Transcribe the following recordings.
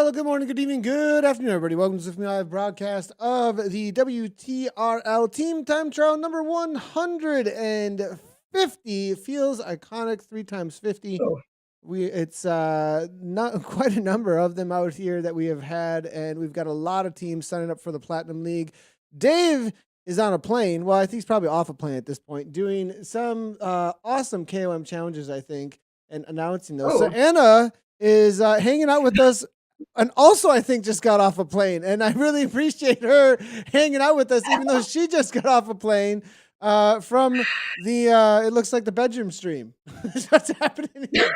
Hello, good morning, good evening, good afternoon, everybody. Welcome to the live broadcast of the WTRL Team Time Trial number 150. Feels iconic, 3 times 50. Oh, It's not quite a number of them out here that we have had, and we've got a lot of teams signing up for the Platinum League. Dave is on a plane. Well, I think he's probably off a plane at this point, doing some awesome KOM challenges, I think, and announcing those. So oh, Anna is hanging out with us, and also I think just got off a plane, and I really appreciate her hanging out with us, even though she just got off a plane from the it looks like the bedroom stream. What's happening here?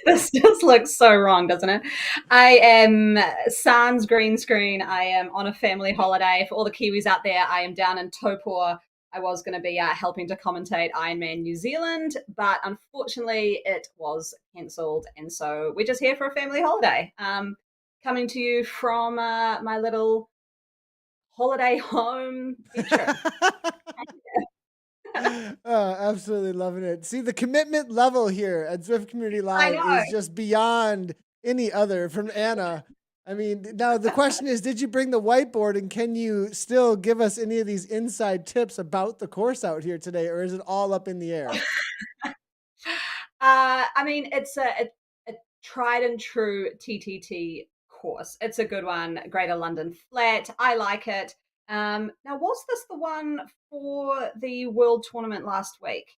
this just looks so wrong, doesn't it? I am sans green screen. I am on a family holiday. For all the Kiwis out there, I am down in Topor. I was going to be helping to commentate Ironman New Zealand, but unfortunately it was cancelled. And so we're just here for a family holiday. Coming to you from my little holiday home bedroom. Absolutely loving it. See, the commitment level here at Zwift Community I Live know. is just beyond any other from Anna. I mean, now the question is, did you bring the whiteboard, and can you still give us any of these inside tips about the course out here today, or is it all up in the air? I mean, it's a tried and true TTT course. It's a good one. Greater London Flat. I like it. Now, was this the one for the World Tournament last week?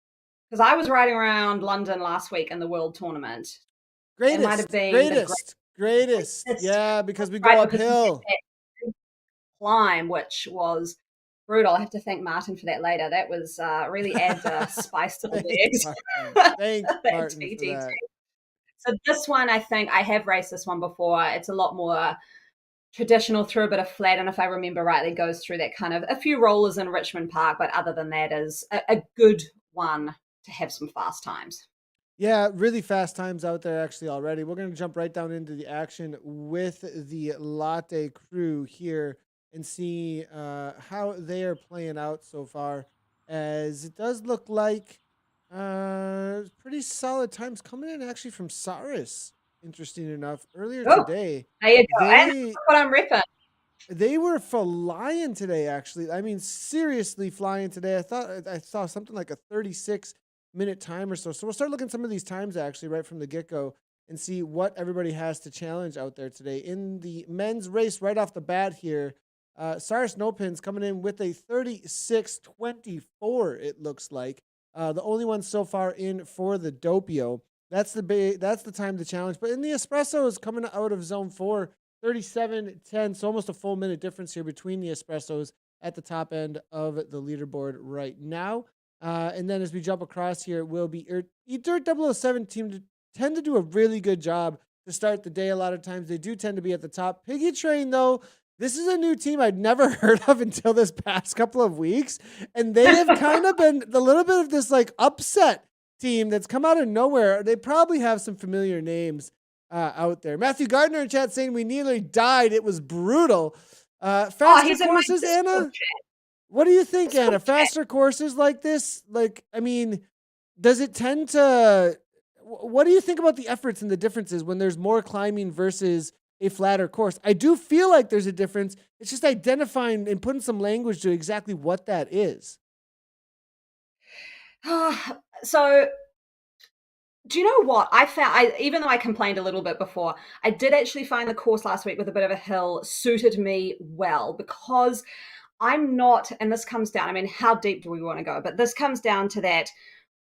Because I was riding around London last week in the World Tournament. It might have Greatest, been the greatest, greatest. greatest. Yeah, because we go Right, because we did uphill. that climb, which was brutal. I have to thank Martin for that later. That was really add spice to the Thanks, legs. Martin. Thanks, That Martin, for TTT. that. So this one, I think I have raced this one before. It's a lot more traditional, through a bit of flat, and if I remember rightly, goes through that kind of a few rollers in Richmond Park. But other than that, is a good one to have some fast times. Yeah, really fast times out there actually already. We're going to jump right down into the action with the Latte crew here and see how they are playing out so far. As it does look like pretty solid times coming in actually from Saris. Interesting enough, earlier Oh, today, there you go. And they that's what I'm ripping. they were flying today, actually. I mean, seriously flying today. I thought I saw something like a 36-minute time or so. So we'll start looking at some of these times actually right from the get-go and see what everybody has to challenge out there today. In the men's race right off the bat here, Cyrus Nopins coming in with a 36:24, it looks like. The only one so far in for the Doppio. That's the time to challenge. But in the espresso is coming out of zone 4, 37:10. So almost a full minute difference here between the espressos at the top end of the leaderboard right now. And then as we jump across here, will be Dirt 007 team tend to do a really good job to start the day. A lot of times they do tend to be at the top. Piggy Train, though, this is a new team I'd never heard of until this past couple of weeks. And they have kind of been a little bit of this like upset team that's come out of nowhere. They probably have some familiar names out there. Matthew Gardner in chat saying we nearly died. It was brutal. Faster He's in my courses, Discord Anna? chat. What do you think, Discord Anna? chat. Faster courses like this? Like, I mean, does it tend to. What do you think about the efforts and the differences when there's more climbing versus a flatter course? I do feel like there's a difference. It's just identifying and putting some language to exactly what that is. So do you know what I found? Even though I complained a little bit before, I did actually find the course last week with a bit of a hill suited me well, because I'm not, and this comes down, I mean, how deep do we want to go? But this comes down to that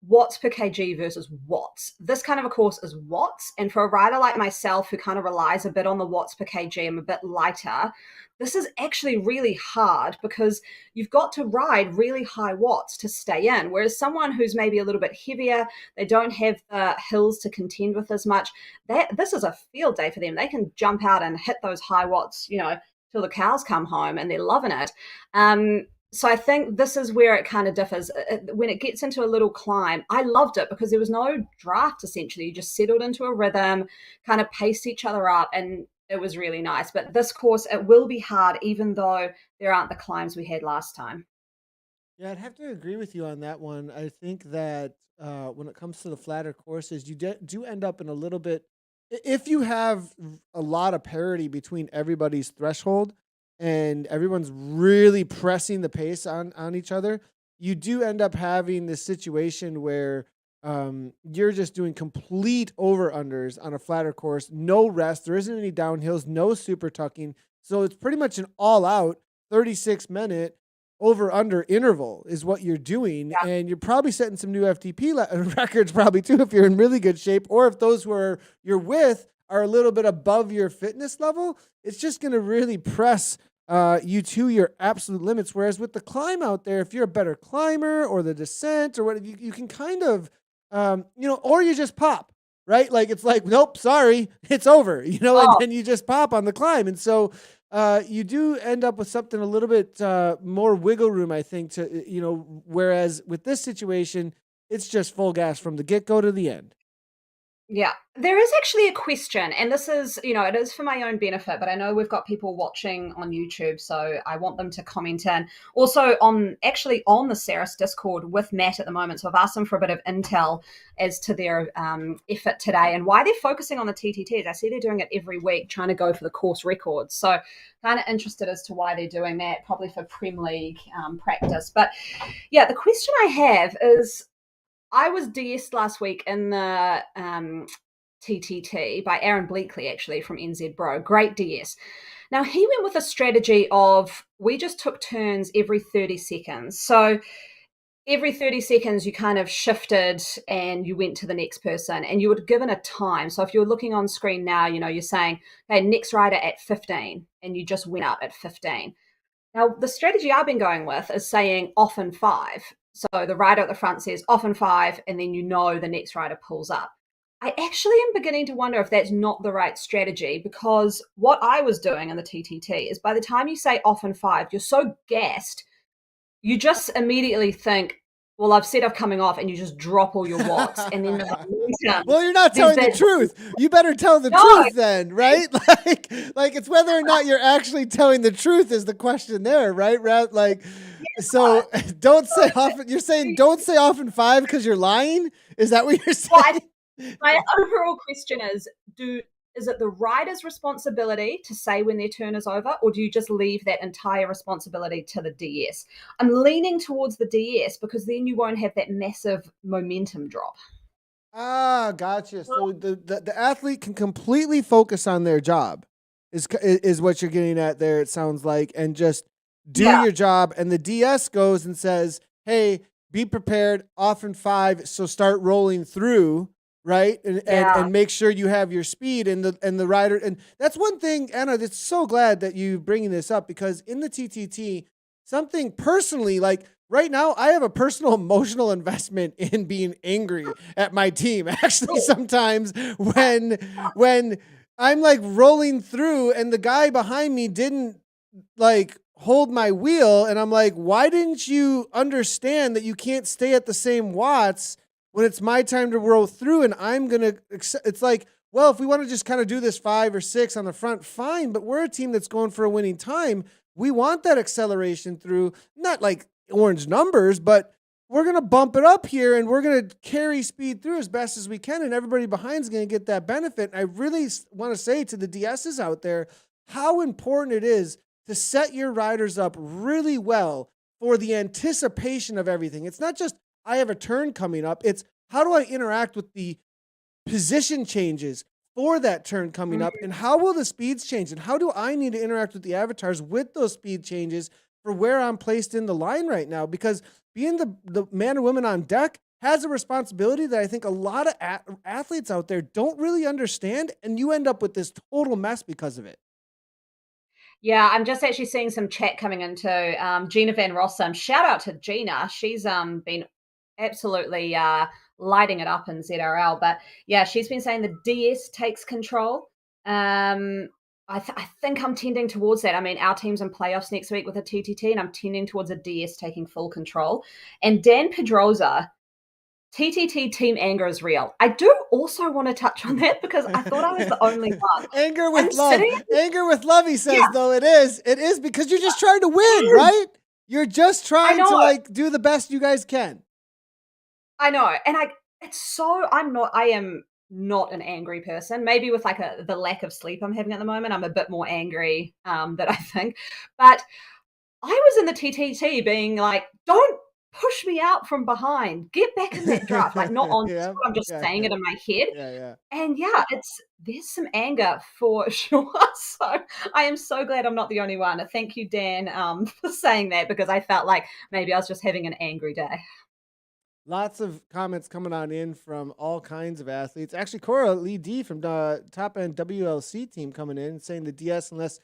watts per kg versus watts. This kind of a course is watts. And for a rider like myself, who kind of relies a bit on the watts per kg, I'm a bit lighter. This is actually really hard because you've got to ride really high watts to stay in. Whereas someone who's maybe a little bit heavier, they don't have the hills to contend with as much. This is a field day for them. They can jump out and hit those high watts, till the cows come home, and they're loving it. So I think this is where it kind of differs. When it gets into a little climb, I loved it because there was no draft, essentially. You just settled into a rhythm, kind of paced each other up, and it was really nice. But this course, it will be hard, even though there aren't the climbs we had last time. Yeah, I'd have to agree with you on that one. I think that when it comes to the flatter courses, you do end up in a little bit if you have a lot of parity between everybody's threshold and everyone's really pressing the pace on each other, you do end up having this situation where you're just doing complete over unders on a flatter course, no rest, there isn't any downhills, no super tucking. So it's pretty much an all out 36-minute over under interval is what you're doing. Yeah. And you're probably setting some new FTP records probably too, if you're in really good shape, or if those who are you're with are a little bit above your fitness level, it's just going to really press you to your absolute limits. Whereas with the climb out there, if you're a better climber or the descent or whatever, you can kind of, or you just pop, right? Like, it's like, nope, sorry, it's over, and then you just pop on the climb. And so, you do end up with something a little bit more wiggle room, I think, to, whereas with this situation, it's just full gas from the get-go to the end. Yeah, there is actually a question, and this is, it is for my own benefit, but I know we've got people watching on YouTube, so I want them to comment in. Also, on the Ceres Discord with Matt at the moment, so I've asked them for a bit of intel as to their effort today and why they're focusing on the TTTs. I see they're doing it every week, trying to go for the course records. So kind of interested as to why they're doing that, probably for Prem League practice. But yeah, the question I have is, I was DS'd last week in the TTT by Aaron Bleakley, actually, from NZ Bro. Great DS. Now, he went with a strategy of we just took turns every 30 seconds. So every 30 seconds, you kind of shifted and you went to the next person and you were given a time. So if you're looking on screen now, you're saying, hey, next rider at 15, and you just went up at 15. Now, the strategy I've been going with is saying often 5. So the rider at the front says often 5, and then the next rider pulls up. I actually am beginning to wonder if that's not the right strategy, because what I was doing in the TTT is by the time you say often 5, you're so gassed, you just immediately think, well, I've said I'm coming off, and you just drop all your watts. And then well, you're not telling the truth. You better tell the truth then, right? Like it's whether or not you're actually telling the truth is the question there, right? Like, so don't say often. You're saying don't say often 5 because you're lying. Is that what you're saying? My overall question is it the rider's responsibility to say when their turn is over, or do you just leave that entire responsibility to the DS? I'm leaning towards the DS because then you won't have that massive momentum drop. Ah, gotcha. So the athlete can completely focus on their job is what you're getting at there, it sounds like, and just do your job. And the DS goes and says, hey, be prepared, often 5, so start rolling through. Right. And make sure you have your speed and the rider. And that's one thing, Anna, that's so glad that you're bringing this up, because in the TTT, something personally, like right now, I have a personal emotional investment in being angry at my team. Actually, sometimes when I'm like rolling through and the guy behind me didn't like hold my wheel, and I'm like, why didn't you understand that you can't stay at the same watts when it's my time to roll through? And I'm going to, it's like, well, if we want to just kind of do this 5 or 6 on the front, fine. But we're a team that's going for a winning time. We want that acceleration through, not like orange numbers, but we're going to bump it up here and we're going to carry speed through as best as we can. And everybody behind is going to get that benefit. And I really want to say to the DSs out there, how important it is to set your riders up really well for the anticipation of everything. It's not just, I have a turn coming up. It's how do I interact with the position changes for that turn coming up, and how will the speeds change, and how do I need to interact with the avatars with those speed changes for where I'm placed in the line right now? Because being the man or woman on deck has a responsibility that I think a lot of athletes out there don't really understand, and you end up with this total mess because of it. Yeah, I'm just actually seeing some chat coming into Gina Van Rossum. Shout out to Gina. She's been absolutely lighting it up in ZRL. But yeah, she's been saying the DS takes control. I think I'm tending towards that. I mean, our team's in playoffs next week with a TTT, and I'm tending towards a DS taking full control. And Dan Pedrosa, TTT team anger is real. I do also want to touch on that because I thought I was the only one. Anger with love. Anger with love, he says, though it is. It is because you're just trying to win, right? You're just trying to like do the best you guys can. I know. And I am not an angry person. Maybe with like the lack of sleep I'm having at the moment, I'm a bit more angry that I think. But I was in the TTT being like, don't push me out from behind. Get back in that draft. Like not on Yeah, I'm just yeah, saying yeah, it in my head. yeah, yeah. And yeah, there's some anger for sure. So I am so glad I'm not the only one. Thank you, Dan, for saying that because I felt like maybe I was just having an angry day. Lots of comments coming on in from all kinds of athletes. Actually, Cora Lee D from the top end WLC team coming in saying the DS unless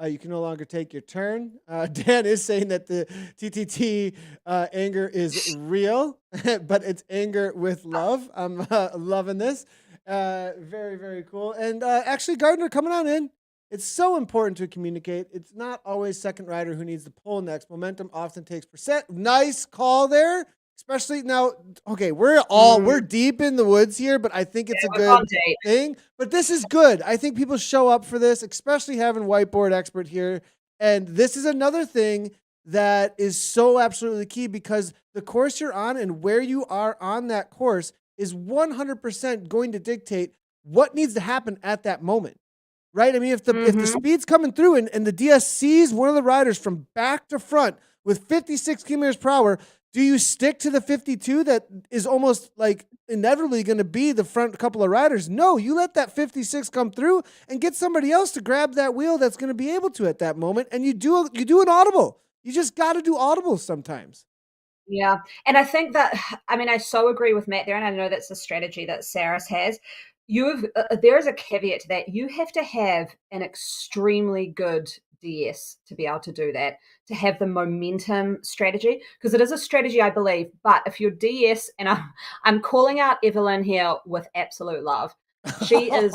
you can no longer take your turn. Dan is saying that the TTT anger is real, but it's anger with love. I'm loving this. Very, very cool. And actually, Gardner coming on in. It's so important to communicate. It's not always second rider who needs to pull next. Momentum often takes percent. Nice call there. Especially now, okay, we're deep in the woods here, but I think it's a We've gone good deep. thing. But this is good. I think people show up for this, especially having whiteboard expert here. And this is another thing that is so absolutely key because the course you're on and where you are on that course is 100% going to dictate what needs to happen at that moment. Right? I mean, if the speed's coming through and the DS sees one of the riders from back to front with 56 kilometers per hour, do you stick to the 52 that is almost like inevitably going to be the front couple of riders? No, you let that 56 come through and get somebody else to grab that wheel that's going to be able to at that moment. And you do an audible. You just got to do audibles sometimes. Yeah, and I think that I mean, I so agree with Matt there, and I know that's the strategy that Saris has. There is a caveat to that. You have to have an extremely good DS to be able to do that, to have the momentum strategy, because it is a strategy, I believe. But if your DS, and I'm calling out Evelyn here with absolute love, she is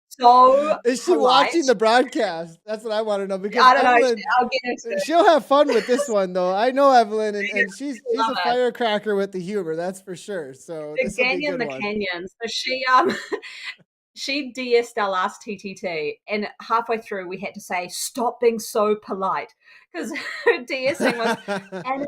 so Is she polite. watching the broadcast? That's what I want to know because I don't know. Evelyn, I'll get into it. she'll have fun with this one though. I know Evelyn, and she's Love a it. firecracker with the humor. That's for sure. So The this will be a Ganyan good the one. Canyons. So she DS'd our last TTT, and halfway through we had to say, "Stop being so polite," because her DSing was, Anna,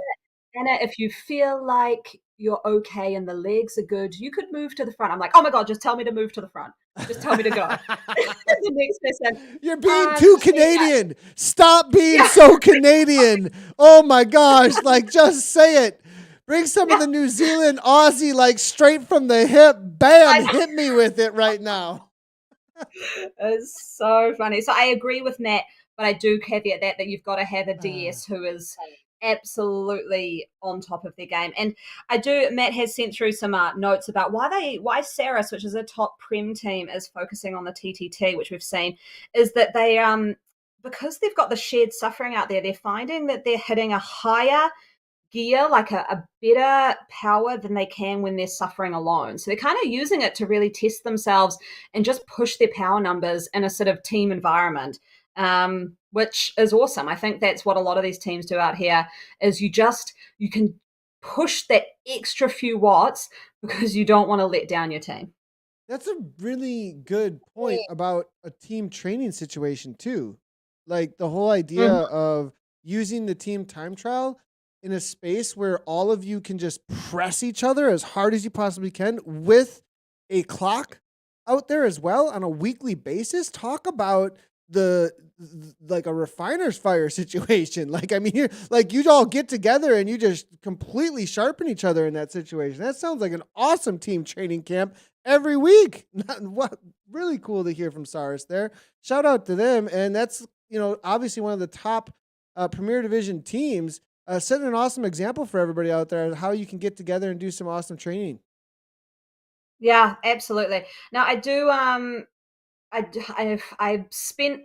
Anna, if you feel like you're okay and the legs are good, you could move to the front. I'm like, "Oh my god, just tell me to move to the front. Just tell me to go." The next person, You're being too yeah, Canadian. Stop being yeah, so Canadian. Oh my gosh. Like, just say it. Bring some of yeah. the New Zealand Aussie, like straight from the hip. Bam, I hit me with it right now. It's so funny. So I agree with Matt, but I do caveat that you've got to have a Uh, DS who is absolutely on top of their game. And I do. Matt has sent through some notes about why Saris, which is a top prem team, is focusing on the TTT, which we've seen, is that they because they've got the shared suffering out there, they're finding that they're hitting a higher gear, like a better power than they can when they're suffering alone. So they're kind of using it to really test themselves and just push their power numbers in a sort of team environment, which is awesome. I think that's what a lot of these teams do out here is you can push that extra few watts because you don't want to let down your team. that's a really good point about a team training situation, too. Like the whole idea Mhm. of using the team time trial in a space where all of you can just press each other as hard as you possibly can with a clock out there as well on a weekly basis. Talk about like a refiner's fire situation. Like, I mean, you all get together and you just completely sharpen each other in that situation. That sounds like an awesome team training camp every week. What really cool to hear from Saris there. Shout out to them. And that's, obviously one of the top Premier Division teams, setting an awesome example for everybody out there how you can get together and do some awesome training. Yeah, absolutely. Now I do. I've spent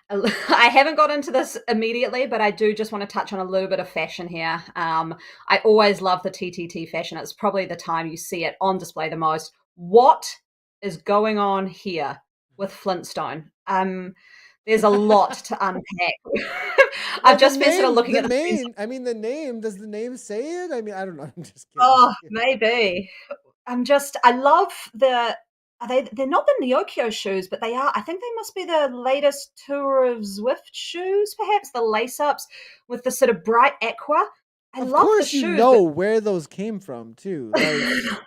I haven't got into this immediately, but I do just want to touch on a little bit of fashion here. I always love the TTT fashion. It's probably the time you see it on display the most. What is going on here with Flintstone? There's a lot to unpack. Well, I've just been sort of looking the at the trends. name, I mean, the name, does the name say it? I mean, I don't know. I'm just kidding. Oh, maybe. I love they're not the Neokyo shoes, but they are. I think they must be the latest tour of Zwift shoes, perhaps the lace ups with the sort of bright aqua. I Of love the course, shoes, but where those came from too. Like,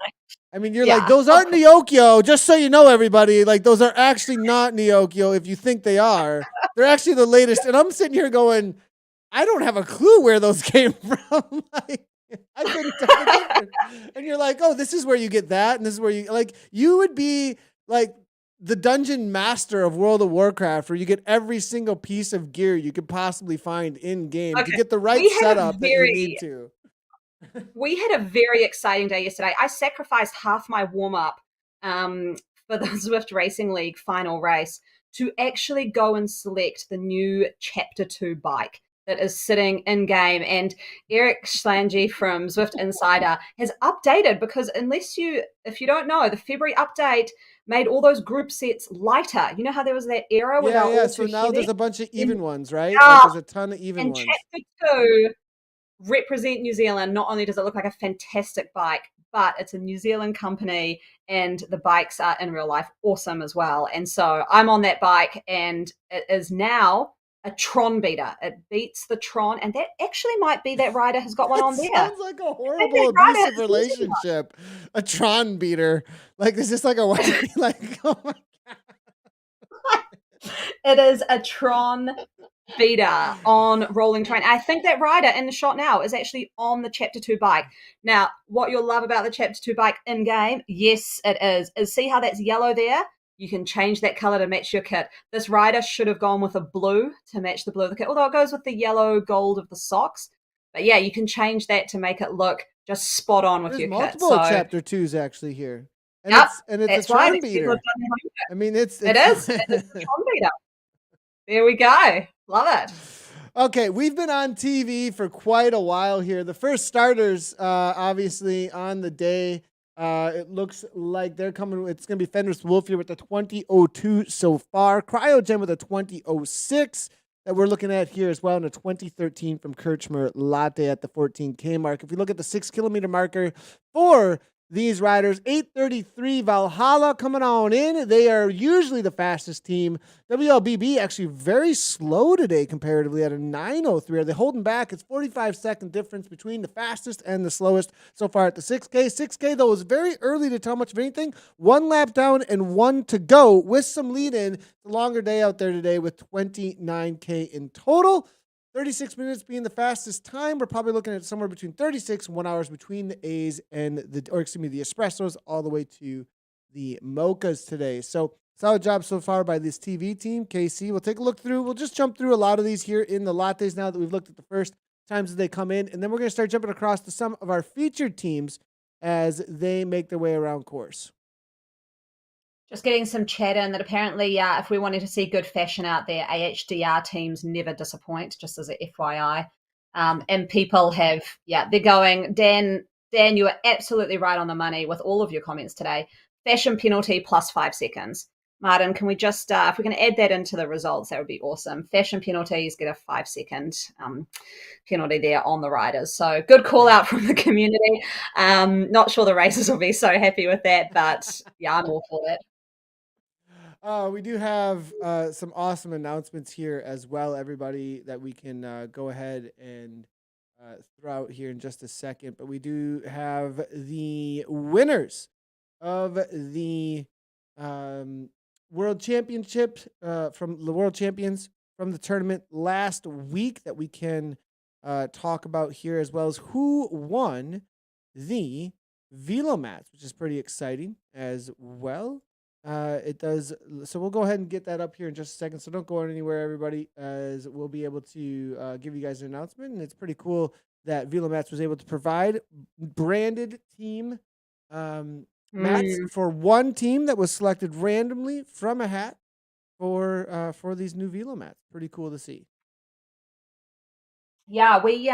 I mean, you're like, Yeah. those aren't Neokyo, just so you know, everybody. Like, those are actually not Neokyo if you think they are. They're actually the latest. And I'm sitting here going, I don't have a clue where those came from. Like, I couldn't tell the difference. And you're like, oh, this is where you get that. And this is where you would be like the dungeon master of World of Warcraft, where you get every single piece of gear you could possibly find in game to Okay. get the right We had a setup that you need very to. we had a very exciting day yesterday. I sacrificed half my warm up for the Zwift Racing League final race to actually go and select the new Chapter 2 bike that is sitting in game. And Eric Schlange from Zwift Insider has updated, because if you don't know, the February update made all those group sets lighter. You know how there was that era where they Yeah, were yeah. all So too now heavy? there's a bunch of And, even ones, right? Like yeah, there's a ton of even and ones. Chapter 2 represent New Zealand. Not only does it look like a fantastic bike, but it's a New Zealand company, and the bikes are in real life awesome as well. And so I'm on that bike, and it is now a Tron beater. It beats the Tron, and that actually might be that rider has got one That on there. I sounds like a think horrible that rider abusive is using one. relationship. A Tron beater. Like, is this like a wife? Like, oh my It is a Tron beater on rolling train. I think that rider in the shot now is actually on the Chapter 2 bike. Now, what you'll love about the Chapter 2 bike in game, yes, it is see how that's yellow there? You can change that color to match your kit. This rider should have gone with a blue to match the blue of the kit, although it goes with the yellow gold of the socks. But yeah, you can change that to make it look just spot on with There's your kit. multiple So, chapter 2s actually here. And yep, it's a that's right. Tron These people have beater. done their homework. I mean, it's It is. It is the Tron beater. There we go. Love it. Okay, we've been on TV for quite a while here. The first starters, obviously, on the day. It looks like they're coming. It's going to be Fenris Wolf here with the 2002 so far. Cryogen with a 2006 that we're looking at here as well, and a 2013 from Kirchner Latte at the 14K mark. If you look at the 6 kilometer marker for these riders, 8:33 Valhalla coming on in. They are usually the fastest team. WLBB actually very slow today comparatively at a 9:03. Are they holding back? It's 45-second difference between the fastest and the slowest so far at the 6K. 6K, though, is very early to tell much of anything. 1 lap down and 1 to go with some lead in. It's a longer day out there today with 29K in total. 36 minutes being the fastest time. We're probably looking at somewhere between 36 and 1 hours between the A's and the espressos all the way to the mochas today. So solid job so far by this TV team, KC. We'll take a look through. We'll just jump through a lot of these here in the lattes now that we've looked at the first times that they come in. And then we're going to start jumping across to some of our featured teams as they make their way around course. Just getting some chat in that apparently, if we wanted to see good fashion out there, AHDR teams never disappoint, just as a FYI. And people have, they're going, Dan, you are absolutely right on the money with all of your comments today. Fashion penalty plus 5 seconds. Martin, can we just, if we can add that into the results, that would be awesome. Fashion penalties get a 5-second penalty there on the riders. So good call out from the community. Not sure the racers will be so happy with that, but yeah, I'm all for that. We do have some awesome announcements here as well, everybody, that we can go ahead and throw out here in just a second. But we do have the winners of the World Championship from the World Champions from the tournament last week that we can talk about here, as well as who won the Velomats, which is pretty exciting as well. It does. So we'll go ahead and get that up here in just a second. So don't go anywhere, everybody, as we'll be able to give you guys an announcement. And it's pretty cool that Velomats was able to provide branded team mats for one team that was selected randomly from a hat for these new Velomats. Pretty cool to see. Yeah, we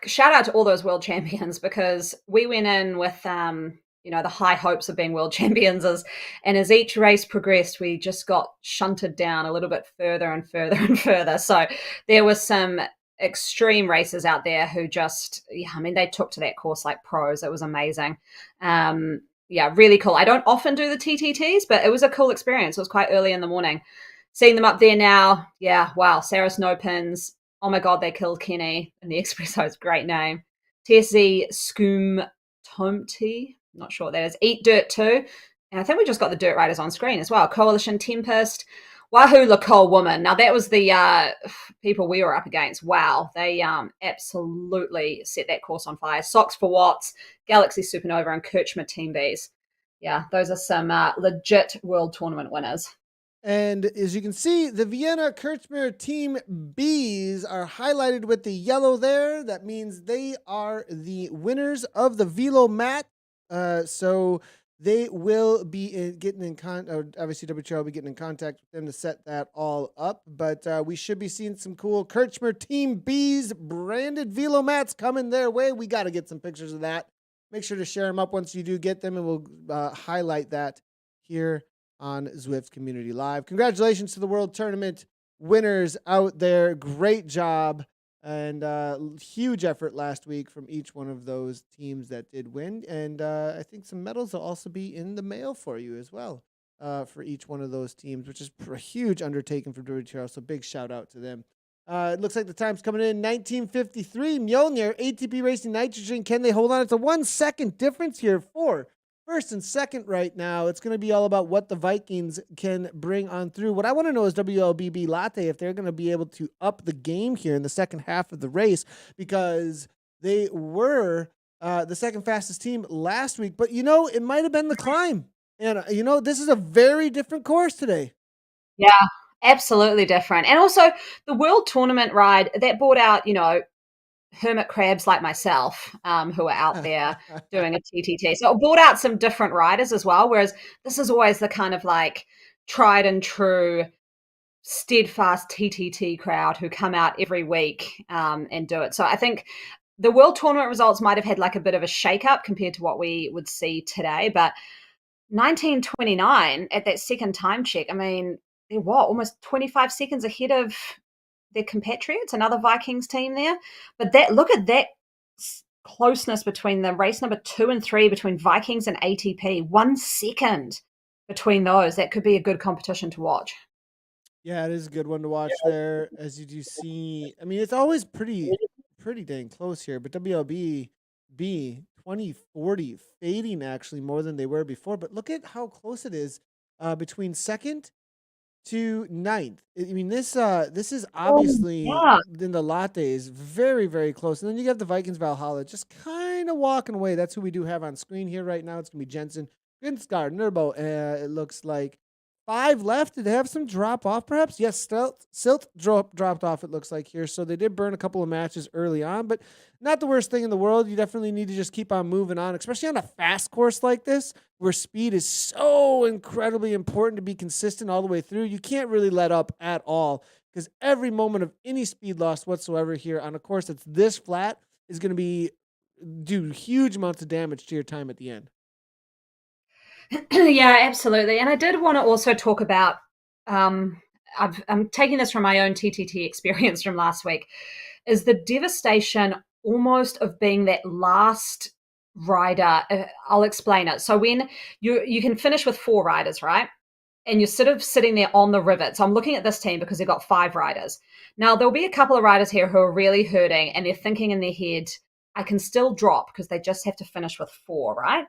shout out to all those world champions, because we went in with the high hopes of being world champions, and as each race progressed, we just got shunted down a little bit further and further and further. So there was some extreme racers out there who just, they took to that course like pros. It was amazing. Really cool. I don't often do the TTTs, but it was a cool experience. It was quite early in the morning. Seeing them up there now, wow, Sarah Snowpins. Oh my God, they killed Kenny in the Espresso's great name. Tessie Scoom Tomte, not sure what that is, Eat Dirt 2. And I think we just got the Dirt Riders on screen as well. Coalition Tempest, Wahoo Lacole Woman. Now, that was the people we were up against. Wow. They absolutely set that course on fire. Socks for Watts, Galaxy Supernova, and Kirchner Team Bees. Yeah, those are some legit world tournament winners. And as you can see, the Vienna Kirchner Team Bees are highlighted with the yellow there. That means they are the winners of the Velo Mat. So they will be getting in contact. Obviously, WTRL will be getting in contact with them to set that all up. But we should be seeing some cool Kirchner Team Bees branded Velo Mats coming their way. We got to get some pictures of that. Make sure to share them up once you do get them, and we'll highlight that here on Zwift Community Live. Congratulations to the World Tournament winners out there. Great job and huge effort last week from each one of those teams that did win. And I think some medals will also be in the mail for you as well for each one of those teams, which is a huge undertaking for WTRL. So big shout out to them. It looks like the time's coming in 1953. Mjolnir, ATP Racing Nitrogen. Can they hold on? It's a 1 second difference here for first and second right now. It's going to be all about what the Vikings can bring on through. What I want to know is WLBB Latte, if they're going to be able to up the game here in the second half of the race, because they were the second fastest team last week. But, it might have been the climb. And, this is a very different course today. Yeah, absolutely different. And also the World Tournament ride, that brought out, hermit crabs like myself who are out there doing a TTT. So it brought out some different riders as well, whereas this is always the kind of like tried and true, steadfast TTT crowd who come out every week and do it. So I think the World Tournament results might have had like a bit of a shake-up compared to what we would see today, but 1929 at that second time check, I mean, they're almost 25 seconds ahead of their compatriots, another Vikings team there. But look at that closeness between the race number 2 and 3 between Vikings and ATP. 1 second between those. That could be a good competition to watch. Yeah, it is a good one to watch there. As you do see, I mean, it's always pretty dang close here. But WLB 2040 fading actually more than they were before. But look at how close it is between second to ninth. I mean, this is obviously in the lattes very, very close. And then you have the Vikings Valhalla just kind of walking away. That's who we do have on screen here right now. It's going to be Jensen, Gunskar, Nurbo. It looks like 5 left. Did they have some drop off perhaps? Yes, Silt dropped off, it looks like here. So they did burn a couple of matches early on, but not the worst thing in the world. You definitely need to just keep on moving on, especially on a fast course like this, where speed is so incredibly important to be consistent all the way through. You can't really let up at all, because every moment of any speed loss whatsoever here on a course that's this flat is going to do huge amounts of damage to your time at the end. Yeah, absolutely. And I did want to also talk about, I'm taking this from my own TTT experience from last week, is the devastation almost of being that last rider. I'll explain it. So when you can finish with 4 riders, right? And you're sort of sitting there on the rivet. So I'm looking at this team because they've got 5 riders. Now, there'll be a couple of riders here who are really hurting, and they're thinking in their head, I can still drop because they just have to finish with 4, right?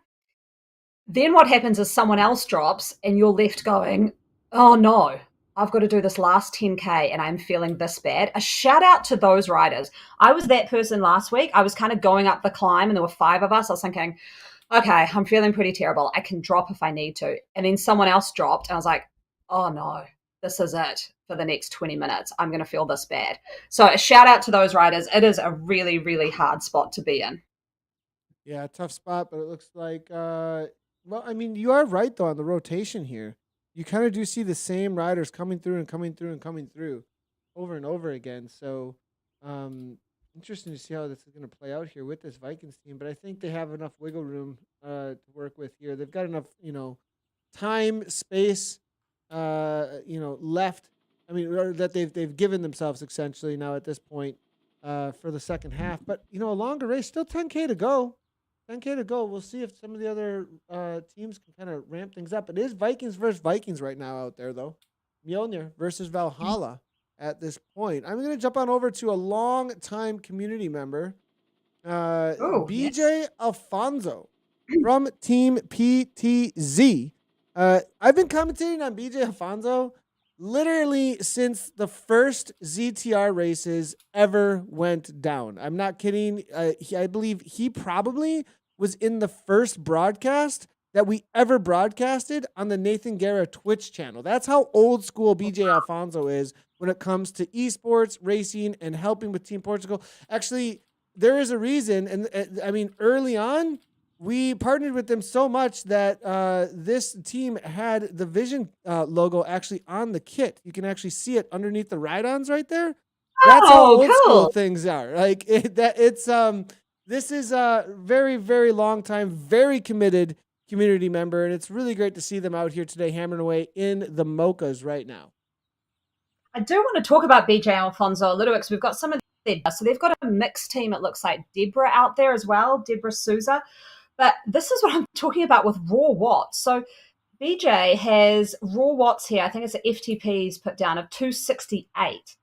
Then what happens is someone else drops and you're left going, oh no, I've got to do this last 10K and I'm feeling this bad. A shout out to those riders. I was that person last week. I was kind of going up the climb and there were 5 of us. I was thinking, okay, I'm feeling pretty terrible. I can drop if I need to. And then someone else dropped and I was like, oh no, this is it for the next 20 minutes. I'm going to feel this bad. So a shout out to those riders. It is a really, really hard spot to be in. Yeah, tough spot, but it looks like well, I mean, you are right, though, on the rotation here. You kind of do see the same riders coming through and coming through and coming through over and over again. So, interesting to see how this is going to play out here with this Vikings team. But I think they have enough wiggle room to work with here. They've got enough, time, space, left. I mean, or that they've given themselves essentially now at this point for the second half. But, a longer race, still 10K to go. 10K to go. We'll see if some of the other teams can kind of ramp things up. It is Vikings versus Vikings right now out there, though. Mjolnir versus Valhalla at this point. I'm going to jump on over to a long-time community member, BJ Alfonso. from Team PTZ. I've been commentating on BJ Alfonso literally since the first ZTR races ever went down. I'm not kidding. I believe he probably was in the first broadcast that we ever broadcasted on the Nathan Guerra Twitch channel. That's how old school BJ Alfonso is when it comes to esports, racing, and helping with Team Portugal. Actually, there is a reason, and I mean, early on, we partnered with them so much that this team had the Vision logo actually on the kit. You can actually see it underneath the ride-ons right there. That's how Oh, old school cool. things are. Like this is a very, very long time, very committed community member, and it's really great to see them out here today hammering away in the mochas right now. I do want to talk about BJ Alfonso a little bit because we've got some of their. So they've got a mixed team, it looks like Deborah out there as well, Deborah Souza. But this is what I'm talking about with raw watts. So BJ has raw watts here. I think it's an FTP's put down of 268.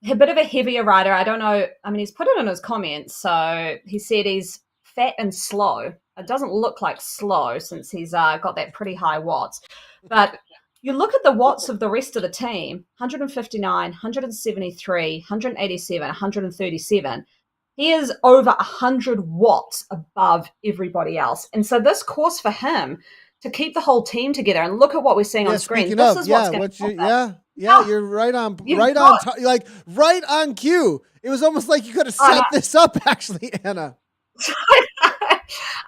A bit of a heavier rider. I don't know. I mean, he's put it in his comments. So he said he's fat and slow. It doesn't look like slow since he's got that pretty high watts. But you look at the watts of the rest of the team 159, 173, 187, 137. He is over 100 watts above everybody else. And so this course for him to keep the whole team together and look at what we're seeing on screen. Speaking This of, is what's going to you're right on, You've right on, like right on cue. It was almost like you could have set this up, actually, Anna.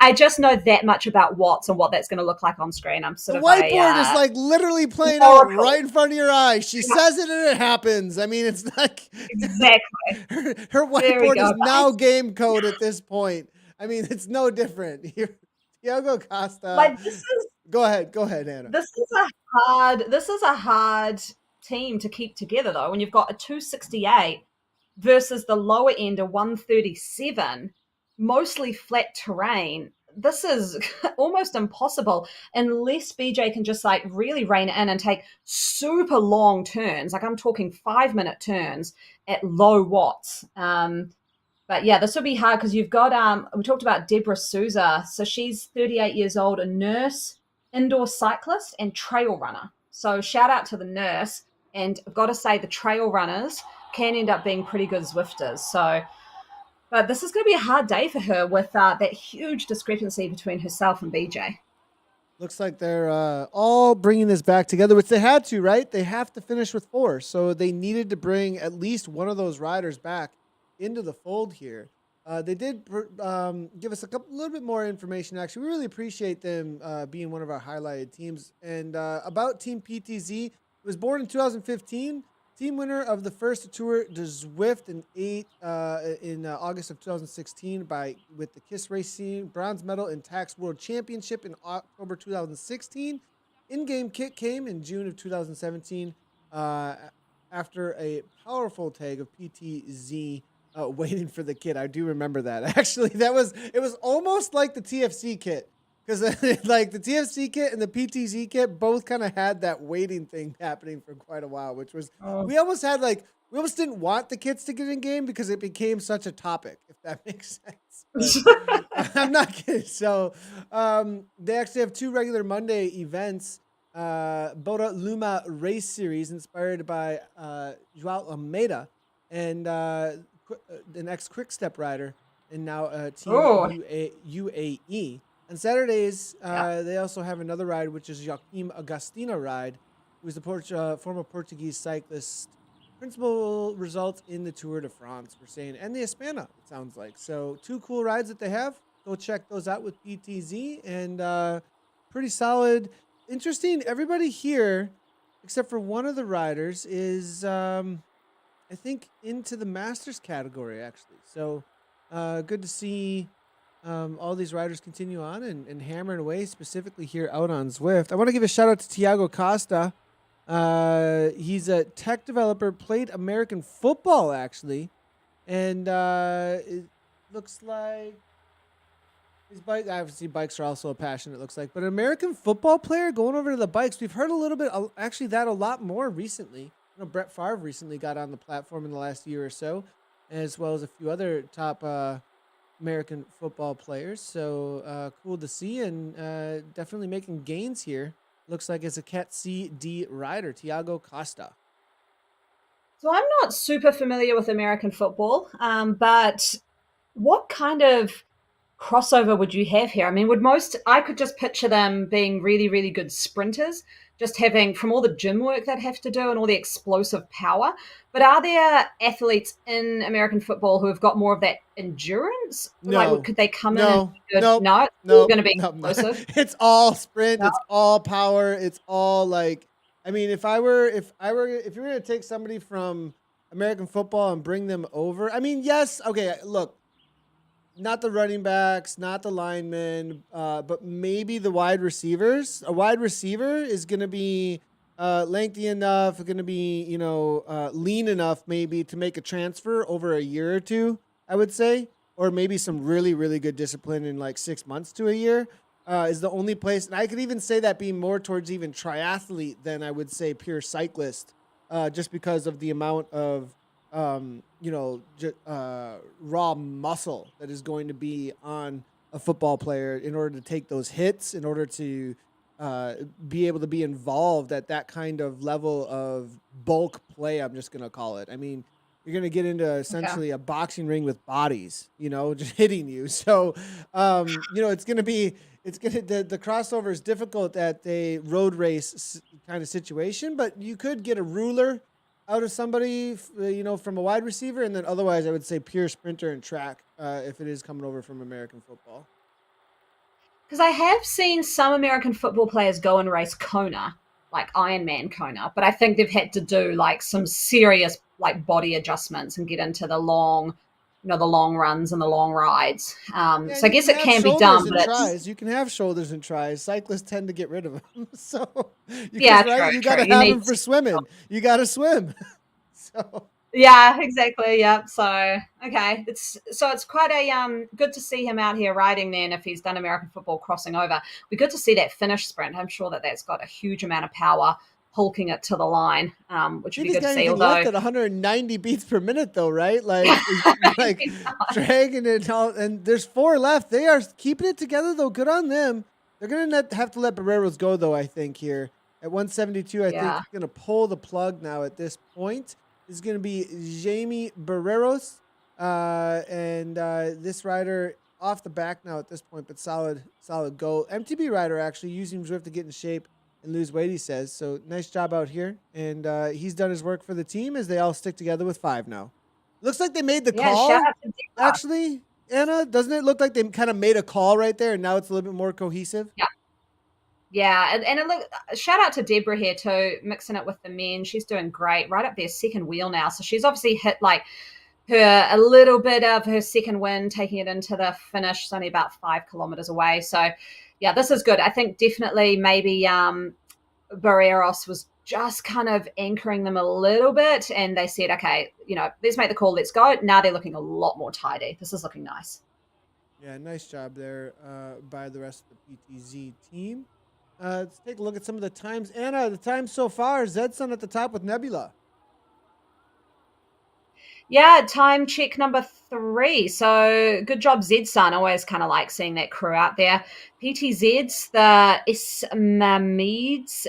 I just know that much about watts and what that's going to look like on screen. I'm sort the of whiteboard is like literally playing out right in front of your eyes. She says it and it happens. I mean, it's like exactly her whiteboard is now game code at this point. I mean, it's no different. Thiago Costa. Like this is. Go ahead, Anna. This is a hard team to keep together though. When you've got a 268 versus the lower end of 137, mostly flat terrain. This is almost impossible unless BJ can just like really rein it in and take super long turns. Like I'm talking 5-minute turns at low watts. But yeah, this will be hard because you've got, we talked about Deborah Souza. So she's 38 years old, a nurse, indoor cyclist, and trail runner. So shout out to the nurse. And I've got to say, the trail runners can end up being pretty good Zwifters. So, but this is going to be a hard day for her with that huge discrepancy between herself and BJ. Looks like they're all bringing this back together, which they had to, right? They have to finish with 4. So they needed to bring at least one of those riders back into the fold here. They did give us a little bit more information. Actually, we really appreciate them being one of our highlighted teams. And about Team PTZ, it was born in 2015. Team winner of the first Tour de Zwift in August of 2016 with the KISS Racing bronze medal in Tax World Championship in October 2016. In-game kit came in June of 2017 after a powerful tag of PTZ. Waiting for the kit. I do remember that. Actually, it was almost like the TFC kit because like the TFC kit and the PTZ kit both kind of had that waiting thing happening for quite a while, which was we almost didn't want the kits to get in game because it became such a topic, if that makes sense. But, I'm not kidding. So they actually have 2 regular Monday events. Bora Luma Race Series inspired by João Almeida and an ex-Quick Step rider, and now Team UAE. On Saturdays, they also have another ride, which is Joaquim Agostina ride, who's the former Portuguese cyclist. Principal results in the Tour de France, we're saying, and the Hispana, it sounds like. So 2 cool rides that they have. Go check those out with PTZ, and pretty solid. Interesting, everybody here, except for one of the riders, is... I think into the Masters category, actually. So good to see all these riders continue on and hammering away, specifically here out on Zwift. I want to give a shout out to Thiago Costa. He's a tech developer, played American football, actually. And it looks like his bike, obviously bikes are also a passion, it looks like. But an American football player going over to the bikes. We've heard a little bit, actually that a lot more recently. Brett Favre recently got on the platform in the last year or so, as well as a few other top American football players. So cool to see, and definitely making gains here. Looks like it's a Cat C D rider, Tiago Costa. So I'm not super familiar with American football, but what kind of crossover would you have here? I mean, I could just picture them being really, really good sprinters, just having from all the gym work they'd have to do and all the explosive power. But are there athletes in American football who have got more of that endurance? Like, No, could they come in and no, be good? nope, No, it's all nope, going to be nope, no. explosive. It's all sprint. No. It's all power. It's all like, I mean, if you were gonna take somebody from American football and bring them over, I mean, yes, okay, look, not the running backs, not the linemen, but maybe the wide receivers. A wide receiver is going to be lengthy enough, going to be lean enough maybe to make a transfer over a year or two. I would say, or maybe some really really good discipline in like 6 months to a year. Is the only place, and I could even say that being more towards even triathlete than I would say pure cyclist, just because of the amount of raw muscle that is going to be on a football player in order to take those hits, in order to be able to be involved at that kind of level of bulk play. I'm just going to call it. I mean, you're going to get into Okay. essentially a boxing ring with bodies, just hitting you. So, it's going to be, the crossover is difficult at a road race kind of situation, but you could get a ruler out of somebody, from a wide receiver, and then otherwise, I would say pure sprinter and track if it is coming over from American football. Because I have seen some American football players go and race Kona, like Ironman Kona, but I think they've had to do like some serious like body adjustments and get into the long runs and the long rides. Yeah, So and I you guess can it have can be shoulders done, and but it's tries. You can have shoulders and tries. Cyclists tend to get rid of them, so yeah, right, true, you got true. to You have need them for swimming. You got to swim. So yeah, exactly. Yep. So okay, it's quite a good to see him out here riding. Then if he's done American football crossing over, we good to see that finish sprint. I'm sure that's got a huge amount of power, hulking it to the line, which would think be he's good to got see. anything left Although at 190 beats per minute, though, right? Like, like I dragging it all, and there's 4 left. They are keeping it together, though. Good on them. They're gonna have to let Barreros go, though. I think here at 172, I think yeah, he's gonna pull the plug now. At this point, is gonna be Jamie Barreros, and this rider off the back now at this point, but solid go. MTB rider actually using Zwift to get in shape and lose weight, he says. So nice job out here. And he's done his work for the team as they all stick together with 5 now. Looks like they made the yeah. Shout call, out to Deborah. actually, Anna. Doesn't it look like they kind of made a call right there and now it's a little bit more cohesive? Yeah, yeah, and look, shout out to Deborah here too, mixing it with the men. She's doing great, right up there, second wheel now. So she's obviously hit like her a little bit of her second win, taking it into the finish. It's only about 5 kilometers away. So yeah, this is good. I think definitely maybe Barreros was just kind of anchoring them a little bit, and they said, okay, let's make the call, let's go. Now they're looking a lot more tidy. This is looking nice. Yeah, nice job there by the rest of the PTZ team. Let's take a look at some of the times. Anna, the times so far, Zedson at the top with Nebula. Yeah, time check number 3. So good job, Zed-san. Always kind of like seeing that crew out there. PTZ's the Ismamids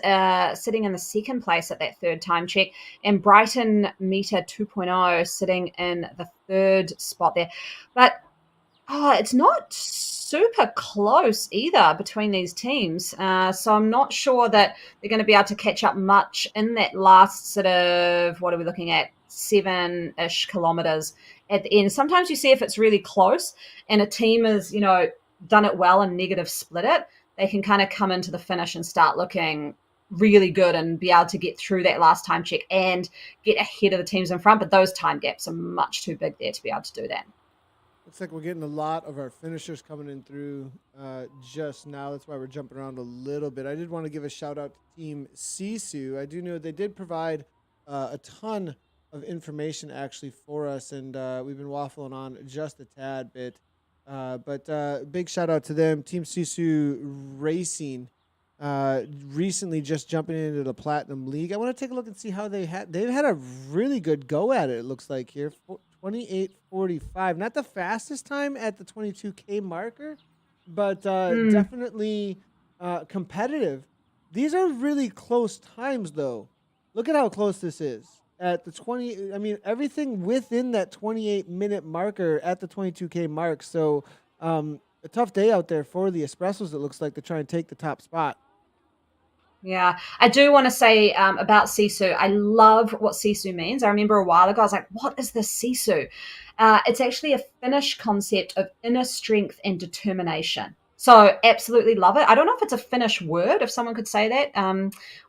sitting in the second place at that third time check, and Brighton Meter 2.0 sitting in the third spot there. But it's not super close either between these teams. So I'm not sure that they're going to be able to catch up much in that last sort of, what are we looking at, 7-ish kilometers at the end. Sometimes you see if it's really close and a team has, done it well and negative split it, they can kind of come into the finish and start looking really good and be able to get through that last time check and get ahead of the teams in front. But those time gaps are much too big there to be able to do that. Looks like we're getting a lot of our finishers coming in through just now. That's why we're jumping around a little bit. I did want to give a shout out to Team Sisu. I do know they did provide a ton of information actually for us, and we've been waffling on just a tad bit. But big shout out to them. Team Sisu Racing recently just jumping into the Platinum League. I want to take a look and see how they've had a really good go at it. It looks like here. 28:45. Not the fastest time at the 22K marker, but Mm. definitely competitive. These are really close times, though. Look at how close this is at the 20. I mean, everything within that 28-minute marker at the 22K mark. So, a tough day out there for the espressos. It looks like to try and take the top spot. Yeah, I do want to say about Sisu. I love what Sisu means. I remember a while ago, I was like, what is this Sisu? It's actually a Finnish concept of inner strength and determination. So, absolutely love it. I don't know if it's a Finnish word, if someone could say that,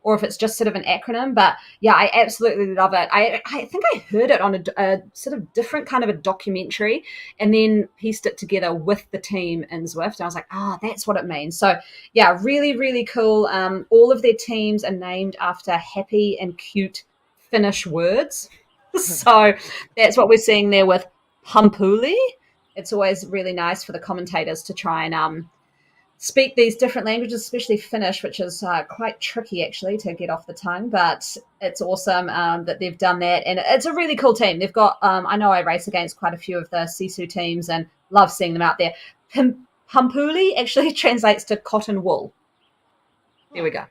or if it's just sort of an acronym, but yeah, I absolutely love it. I think I heard it on a sort of different kind of a documentary and then pieced it together with the team in Zwift. And I was like, that's what it means. So, yeah, really, really cool. All of their teams are named after happy and cute Finnish words. So that's what we're seeing there with Pampuli. It's always really nice for the commentators to try and speak these different languages, especially Finnish, which is quite tricky actually to get off the tongue. But it's awesome that they've done that, and it's a really cool team. They've got I know I race against quite a few of the Sisu teams, and love seeing them out there. Pampuli actually translates to cotton wool. There Huh. we go.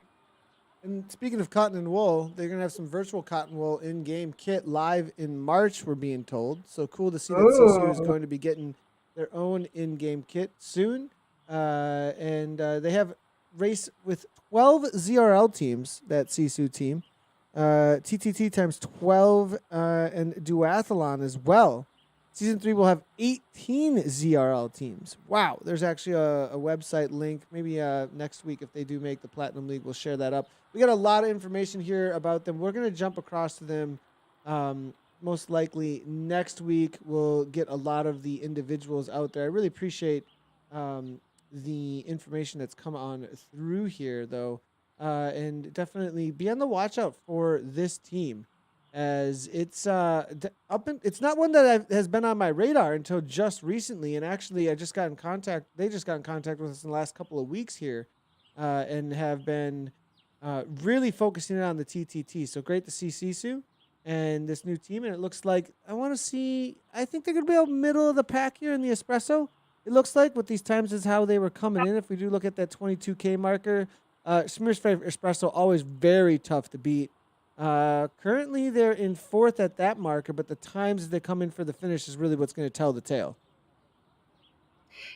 And speaking of cotton and wool, they're gonna have some virtual cotton wool in-game kit live in March. We're being told. So cool to see that Sisu is Oh, going to be getting their own in-game kit soon. And they have race with 12 ZRL teams. That Sisu team, TTT times 12, and duathlon as well. Season 3 will have 18 ZRL teams. Wow, there's actually a website link. Maybe next week, if they do make the Platinum League, we'll share that up. We got a lot of information here about them. We're going to jump across to them most likely next week. We'll get a lot of the individuals out there. I really appreciate the information that's come on through here, though. And definitely be on the watch out for this team as it's it's not one that has been on my radar until just recently, and actually I just got in contact they just got in contact with us in the last couple of weeks here, and have been really focusing on the TTT. So great to see Sisu and this new team, and it looks like I think they're gonna be out middle of the pack here in the espresso. It looks like with these times is how they were coming in. If we do look at that 22K marker, Smear's favorite espresso always very tough to beat. Currently, they're in fourth at that marker, but the times they come in for the finish is really what's going to tell the tale.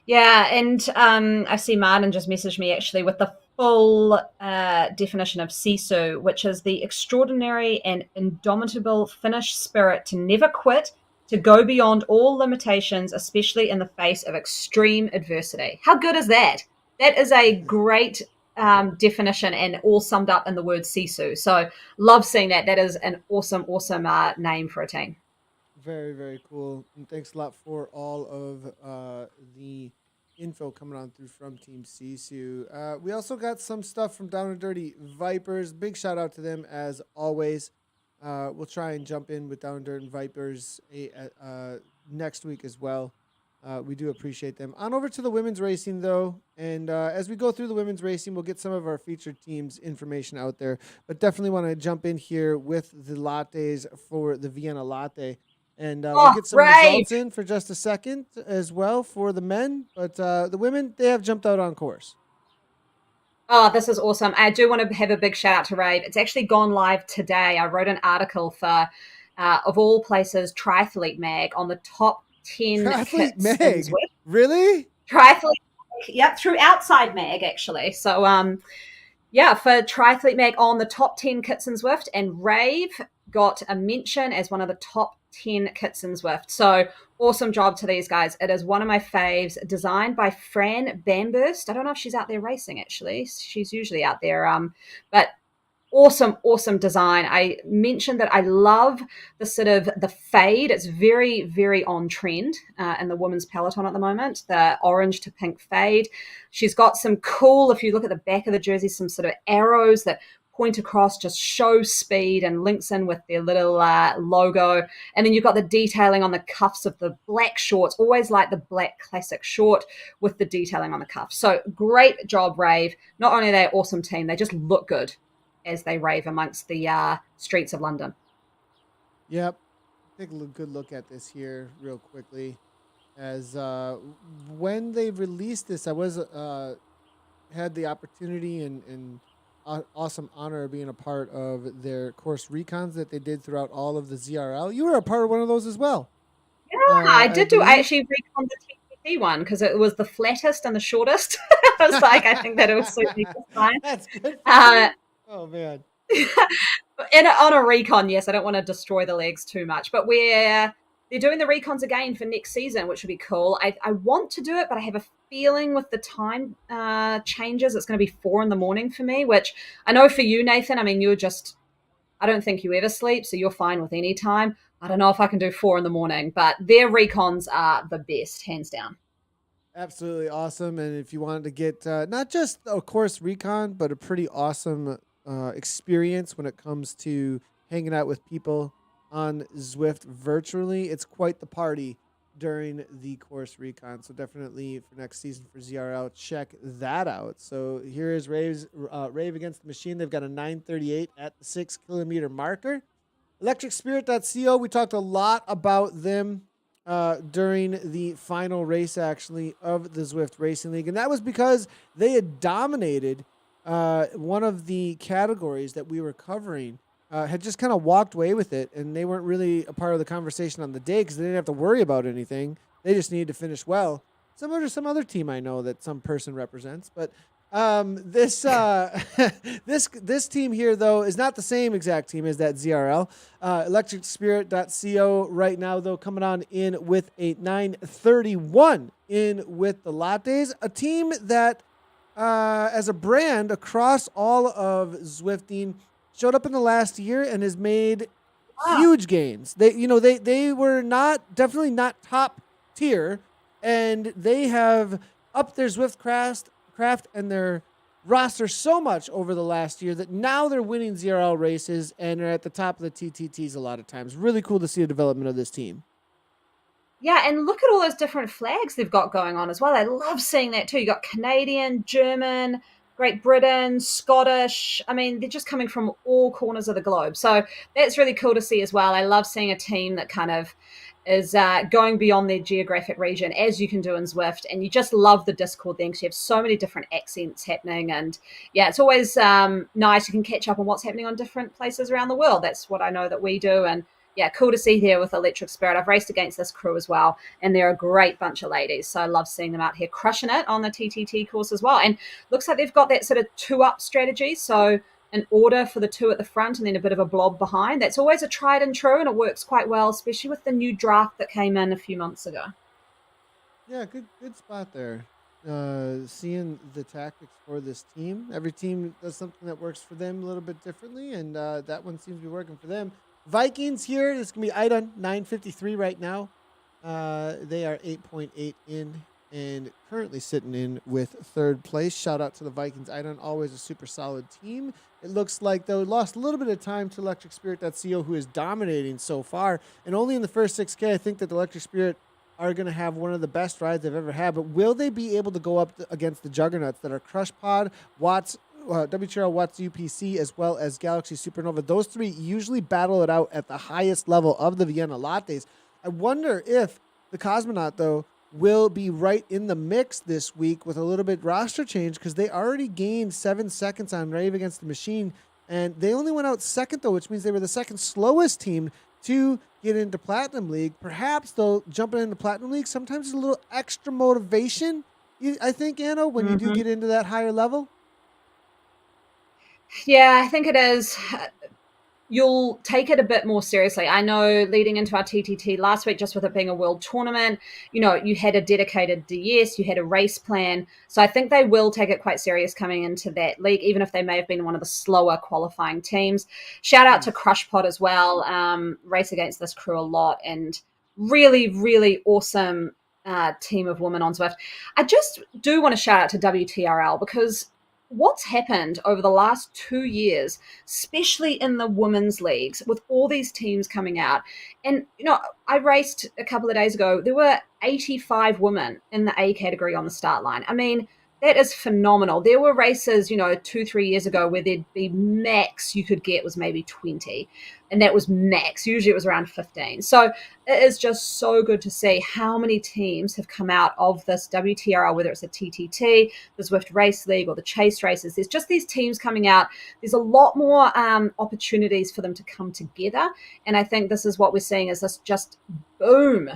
yeah, and I see Martin just messaged me actually with the full definition of Sisu, which is the extraordinary and indomitable Finnish spirit to never quit, to go beyond all limitations, especially in the face of extreme adversity. How good is that? That is a great definition and all summed up in the word Sisu. So love seeing that. That is an awesome, awesome name for a team. Very, very cool. And thanks a lot for all of the info coming on through from Team Sisu. We also got some stuff from Down and Dirty Vipers. Big shout out to them as always. We'll try and jump in with Down and Dirty Vipers next week as well. We do appreciate them. On over to the women's racing, though. And as we go through the women's racing, we'll get some of our featured teams' information out there. But definitely want to jump in here with the lattes for the Vienna latte. And we'll Oh, get some rave! results in for just a second as well for the men. But the women, they have jumped out on course. Oh, this is awesome. I do want to have a big shout out to Rave. It's actually gone live today. I wrote an article for, of all places, Triathlete Mag on the top 10 Triathlete kits in Meg. Zwift. Really? Triathlete, yep, through Outside Mag, actually. So, yeah, for Triathlete Mag on the top 10 kits in Zwift, and Rave got a mention as one of the top 10 kits in Zwift. So awesome job to these guys. It is one of my faves, designed by Fran Bamburst. I don't know if she's out there racing, actually. She's usually out there. But awesome, awesome design. I mentioned that I love the sort of the fade. It's very, very on trend in the women's peloton at the moment, the orange to pink fade. She's got some cool, if you look at the back of the jersey, some sort of arrows that point across, just show speed, and links in with their little logo. And then you've got the detailing on the cuffs of the black shorts, always like the black classic short with the detailing on the cuff. So great job, Rave. Not only are they an awesome team, they just look good as they rave amongst the streets of London. Yep. take a good look at this here real quickly. As when they released this, I was had the opportunity and awesome honor of being a part of their course recons that they did throughout all of the ZRL. You were a part of one of those as well, I I did do. I believe. actually recon the TTT one because it was the flattest and the shortest. I was like, I think that it will suit me just fine. That's good for Uh, you. Oh man. on a recon, yes, I don't want to destroy the legs too much, but they're doing the recons again for next season, which would be cool. I want to do it, but I have a feeling with the time changes, it's going to be 4 a.m. for me, which I know for you, Nathan. I mean, I don't think you ever sleep, so you're fine with any time. I don't know if I can do 4 a.m, but their recons are the best, hands down. Absolutely awesome. And if you wanted to get not just a course recon, but a pretty awesome experience when it comes to hanging out with people on Zwift virtually, it's quite the party during the course recon. So definitely for next season for ZRL, check that out. So here is Rave Against the Machine. They've got a 9:38 at the 6 kilometer marker. ElectricSpirit.co, we talked a lot about them during the final race, actually, of the Zwift Racing League. And that was because they had dominated one of the categories that we were covering, had just kind of walked away with it. And they weren't really a part of the conversation on the day because they didn't have to worry about anything. They just needed to finish well. Similar to some other team I know that some person represents. But this this team here though is not the same exact team as that ZRL. ElectricSpirit.co right now though coming on in with a 9:31 in with the lattes, a team that as a brand across all of Zwifting showed up in the last year and has made Ah, huge gains. They were definitely not top tier, and they have upped their Zwift craft and their roster so much over the last year that now they're winning ZRL races and are at the top of the TTTs a lot of times. Really cool to see the development of this team. yeah, and look at all those different flags they've got going on as well. I love seeing that too. You got Canadian, German, Great Britain, Scottish. I mean, they're just coming from all corners of the globe. So that's really cool to see as well. I love seeing a team that kind of is going beyond their geographic region, as you can do in Zwift. And you just love the Discord then because you have so many different accents happening. And yeah, it's always nice. You can catch up on what's happening on different places around the world. That's what I know that we do. And yeah, cool to see here with Electric Spirit. I've raced against this crew as well, and they're a great bunch of ladies. So I love seeing them out here crushing it on the TTT course as well. And looks like they've got that sort of two up strategy. So an order for the two at the front and then a bit of a blob behind. That's always a tried and true, and it works quite well, especially with the new draft that came in a few months ago. Yeah, good spot there. Seeing the tactics for this team. Every team does something that works for them a little bit differently, and that one seems to be working for them. Vikings here. This can be Idon 9:53 right now. They are 8.8 in and currently sitting in with third place. Shout out to the Vikings. Idon, always a super solid team. It looks like they lost a little bit of time to ElectricSpirit.co, who is dominating so far. And only in the first 6K, I think that the Electric Spirit are going to have one of the best rides they've ever had. But will they be able to go up against the juggernauts that are Crush Pod, Watts, WTRL Watts UPC, as well as Galaxy Supernova? Those three usually battle it out at the highest level of the Vienna Lattes. I wonder if the Cosmonaut, though, will be right in the mix this week with a little bit roster change because they already gained 7 seconds on Rave Against the Machine. And they only went out second, though, which means they were the second slowest team to get into Platinum League. Perhaps, though, jumping into Platinum League sometimes is a little extra motivation, I think, Anna, when you do Mm-hmm. get into that higher level. Yeah, I think it is. You'll take it a bit more seriously. I know leading into our TTT last week, just with it being a world tournament, you had a dedicated DS, you had a race plan. So I think they will take it quite serious coming into that league, even if they may have been one of the slower qualifying teams. Shout out to Nice. Crush Pod as well. Race against this crew a lot and really, really awesome team of women on Zwift. I just do want to shout out to WTRL because what's happened over the last 2 years, especially in the women's leagues, with all these teams coming out. And, I raced a couple of days ago. There were 85 women in the A category on the start line. I mean, That is phenomenal. There were races, 2, 3 years ago where there'd be max you could get was maybe 20. And that was max. Usually it was around 15. So it is just so good to see how many teams have come out of this WTRL, whether it's a TTT, the Zwift Race League, or the Chase races. There's just these teams coming out. There's a lot more opportunities for them to come together. And I think this is what we're seeing is this just boom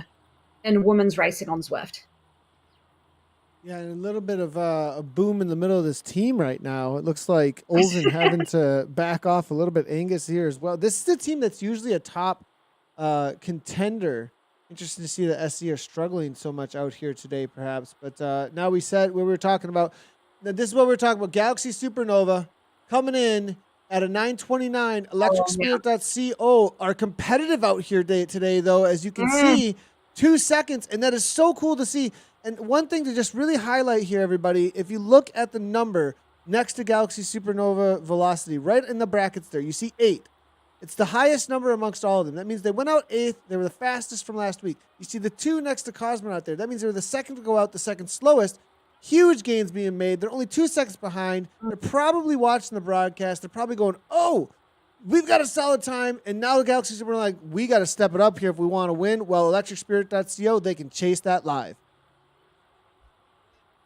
in women's racing on Zwift. Yeah, and a little bit of a boom in the middle of this team right now. It looks like Olsen having to back off a little bit. Angus here as well. This is a team that's usually a top contender. Interesting to see that SC are struggling so much out here today, perhaps. But now we said what we were talking about. Now this is what we were talking about. Galaxy Supernova coming in at a 929. ElectricSpirit.co are competitive out here today, though, as you can see, 2 seconds. And that is so cool to see. And one thing to just really highlight here, everybody, if you look at the number next to Galaxy Supernova Velocity, right in the brackets there, you see 8. It's the highest number amongst all of them. That means they went out 8th. They were the fastest from last week. You see the 2 next to Cosmonaut there. That means they were the second to go out, the second slowest. Huge gains being made. They're only 2 seconds behind. They're probably watching the broadcast. They're probably going, oh, we've got a solid time. And now the Galaxy Super are like, we got to step it up here if we want to win. Well, ElectricSpirit.co, they can chase that live.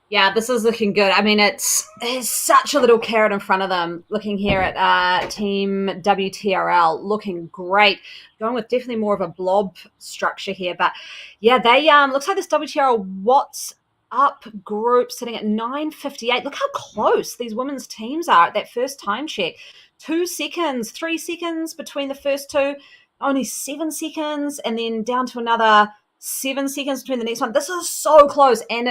Yeah, this is looking good. I mean, it's such a little carrot in front of them. Looking here at Team WTRL, looking great. Going with definitely more of a blob structure here, but yeah, they looks like this WTRL What's Up group sitting at 9:58. Look how close these women's teams are at that first time check. 2 seconds, 3 seconds between the first two. Only 7 seconds, and then down to another 7 seconds between the next one. This is so close, and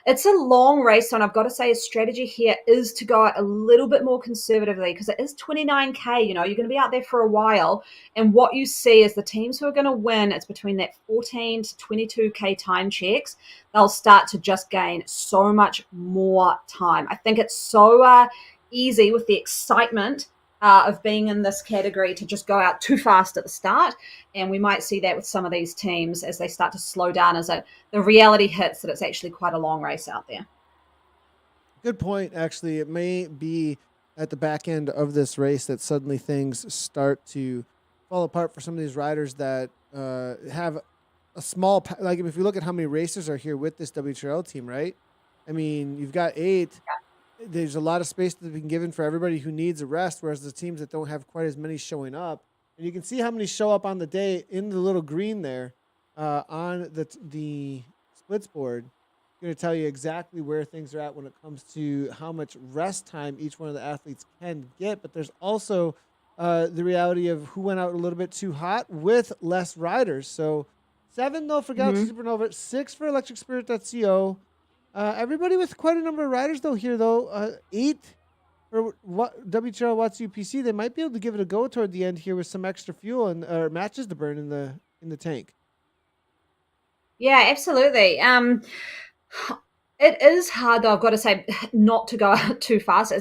it's a long race, and I've got to say a strategy here is to go out a little bit more conservatively because it is 29K. You're going to be out there for a while, and what you see is the teams who are going to win, it's between that 14 to 22K time checks. They'll start to just gain so much more time. I think it's so easy with the excitement of being in this category to just go out too fast at the start. And we might see that with some of these teams as they start to slow down as the reality hits that it's actually quite a long race out there. Good point, actually. It may be at the back end of this race that suddenly things start to fall apart for some of these riders that have a small, like if you look at how many racers are here with this WTRL team, right? I mean, you've got 8. Yeah. There's a lot of space that's been given for everybody who needs a rest, whereas the teams that don't have quite as many showing up. And you can see how many show up on the day in the little green there on the splits board. It's going to tell you exactly where things are at when it comes to how much rest time each one of the athletes can get. But there's also the reality of who went out a little bit too hot with less riders. So 7, though, for Galaxy Supernova, 6 for ElectricSpirit.co. Everybody with quite a number of riders, though, here, though. 8 for WTRL Watts UPC. They might be able to give it a go toward the end here with some extra fuel and matches to burn in the tank. Yeah, absolutely. It is hard, though, I've got to say, not to go out too fast.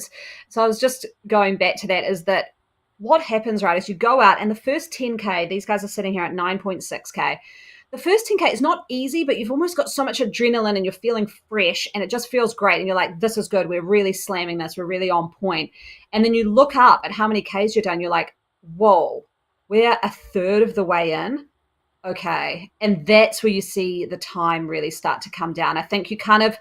So I was just going back to that, is that what happens, right, is you go out and the first 10K, these guys are sitting here at 9.6K. The first 10K is not easy, but you've almost got so much adrenaline and you're feeling fresh and it just feels great. And you're like, this is good. We're really slamming this. We're really on point. And then you look up at how many Ks you're done. You're like, whoa, we're a third of the way in. Okay. And that's where you see the time really start to come down. I think you kind of,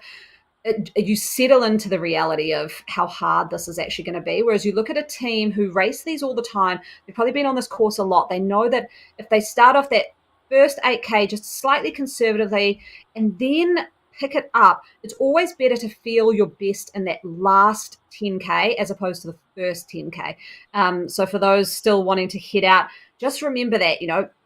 you settle into the reality of how hard this is actually going to be. Whereas you look at a team who race these all the time, they've probably been on this course a lot. They know that if they start off that first 8K just slightly conservatively and then pick it up, it's always better to feel your best in that last 10K as opposed to the first 10K. So for those still wanting to head out, just remember that,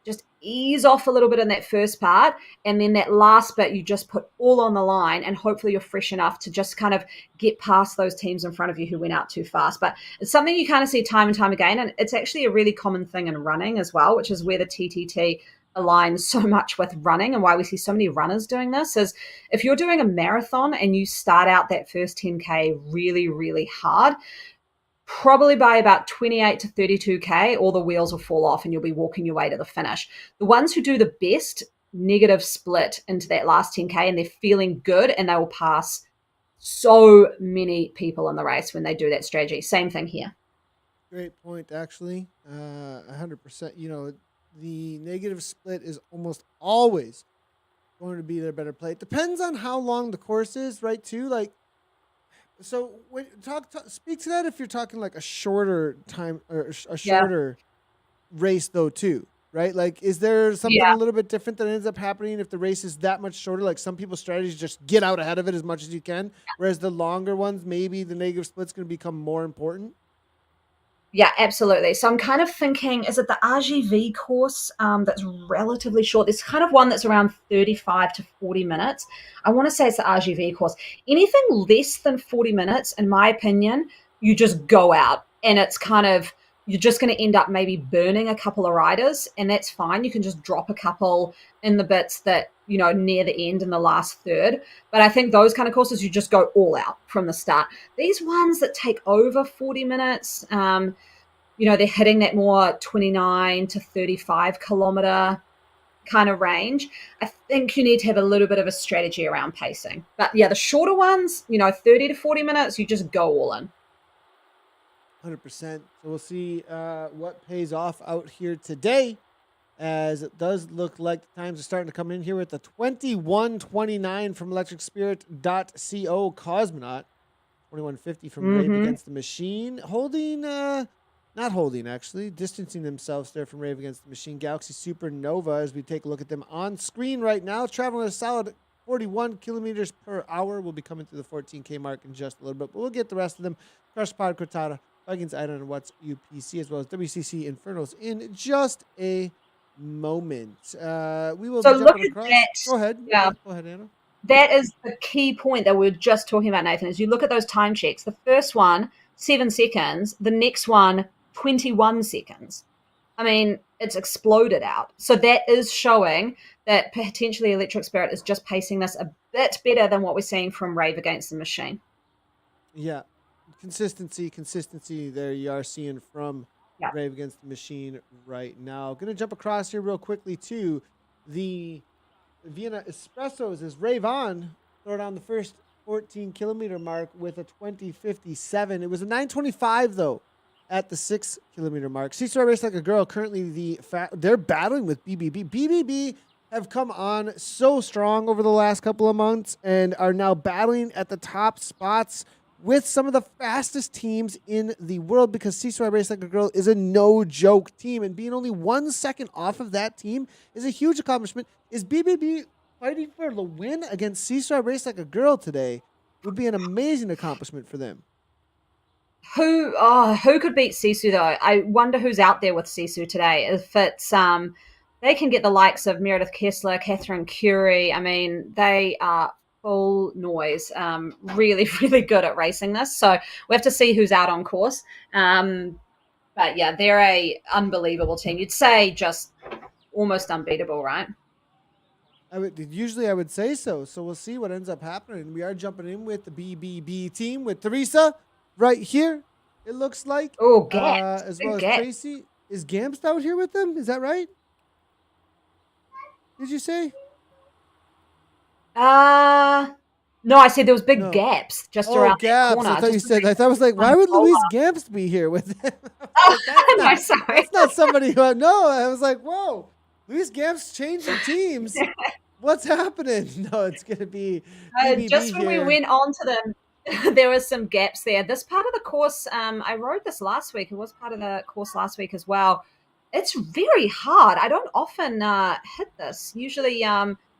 just ease off a little bit in that first part, and then that last bit you just put all on the line, and hopefully you're fresh enough to just kind of get past those teams in front of you who went out too fast. But it's something you kind of see time and time again, and it's actually a really common thing in running as well, which is where the TTT aligns so much with running, and why we see so many runners doing this is if you're doing a marathon and you start out that first 10K really, really hard, probably by about 28 to 32K, all the wheels will fall off and you'll be walking your way to the finish. The ones who do the best negative split into that last 10K and they're feeling good and they will pass so many people in the race when they do that strategy. Same thing here. Great point, actually. 100%. You know, the negative split is almost always going to be their better play. It depends on how long the course is, right? Too like, so when speak to that if you're talking like a shorter time or a Yeah. shorter race though too, right? Like, is there something Yeah. a little bit different that ends up happening if the race is that much shorter? Like some people's strategies just get out ahead of it as much as you can, whereas the longer ones, maybe the negative split's going to become more important. Yeah, absolutely. So I'm kind of thinking, is it the RGV course that's relatively short? There's kind of one that's around 35 to 40 minutes. I want to say it's the RGV course. Anything less than 40 minutes, in my opinion, you just go out and it's kind of, you're just going to end up maybe burning a couple of riders, and that's fine. You can just drop a couple in the bits that, you know, near the end in the last third. But I think those kind of courses, you just go all out from the start. These ones that take over 40 minutes, you know, they're hitting that more 29 to 35 kilometer kind of range. I think you need to have a little bit of a strategy around pacing. But yeah, the shorter ones, you know, 30 to 40 minutes, you just go all in. 100%. So we'll see what pays off out here today, as it does look like the times are starting to come in here with the 21:29 from electricspirit.co Cosmonaut, 21:50 from Rave Mm-hmm. Against the Machine, holding, not holding actually, distancing themselves there from Rave Against the Machine. Galaxy Supernova, as we take a look at them on screen right now, traveling at a solid 41 kilometers per hour. We'll be coming through the 14K mark in just a little bit, but we'll get the rest of them. Crush Pod, Cortada, Vikings, Idon, and What's UPC, as well as WCC Infernos in just a moment. We will So be look jumping at across. that. Go ahead. Yeah, Go ahead, Anna. that is the key point that we are just talking about, Nathan, is you look at those time checks. The first one, 7 seconds. The next one, 21 seconds. I mean, it's exploded out. So that is showing that potentially Electric Spirit is just pacing this a bit better than what we're seeing from Rave Against the Machine. Yeah, consistency. There you are seeing from Yeah. Rave Against the Machine right now. Going to jump across here real quickly to the Vienna Espressos as Rave on throw down the first 14-kilometer mark with a 20:57. It was a 9:25 though at the 6-kilometer mark. Sisu Race Like a Girl currently they're battling with BBB. BBB have come on so strong over the last couple of months and are now battling at the top spots with some of the fastest teams in the world, because Sisu Race Like a Girl is a no joke team, and being only 1 second off of that team is a huge accomplishment. Is BBB fighting for the win against Sisu Race Like a Girl today? Would be an amazing accomplishment for them. Who could beat Sisu though? I wonder who's out there with Sisu today. If it's they can get the likes of Meredith Kessler, Catherine Curie. I mean, they are full noise. Really, really good at racing this. So we have to see who's out on course. But yeah, they're a unbelievable team. You'd say just almost unbeatable, right? I would say so. So we'll see what ends up happening. We are jumping in with the BBB team with Teresa right here. It looks like, Oh, Gap. as well Big as Gap. Tracy. Is Gamst out here with them? Is that right? Did you say? No, I said there was big No. gaps just Oh, around that Gaps. I corner. thought you Just said. I thought I was like, why would Louise Gamst be here with them? oh, Like, no, sorry. that's not somebody who. No, I was like, whoa, Louise Gamst changing teams. What's happening? No, it's gonna be BBB Just when we here. went on to them, there was some gaps there. This part of the course, I rode this last week. It was part of the course last week as well. It's very hard. I don't often hit this. Usually,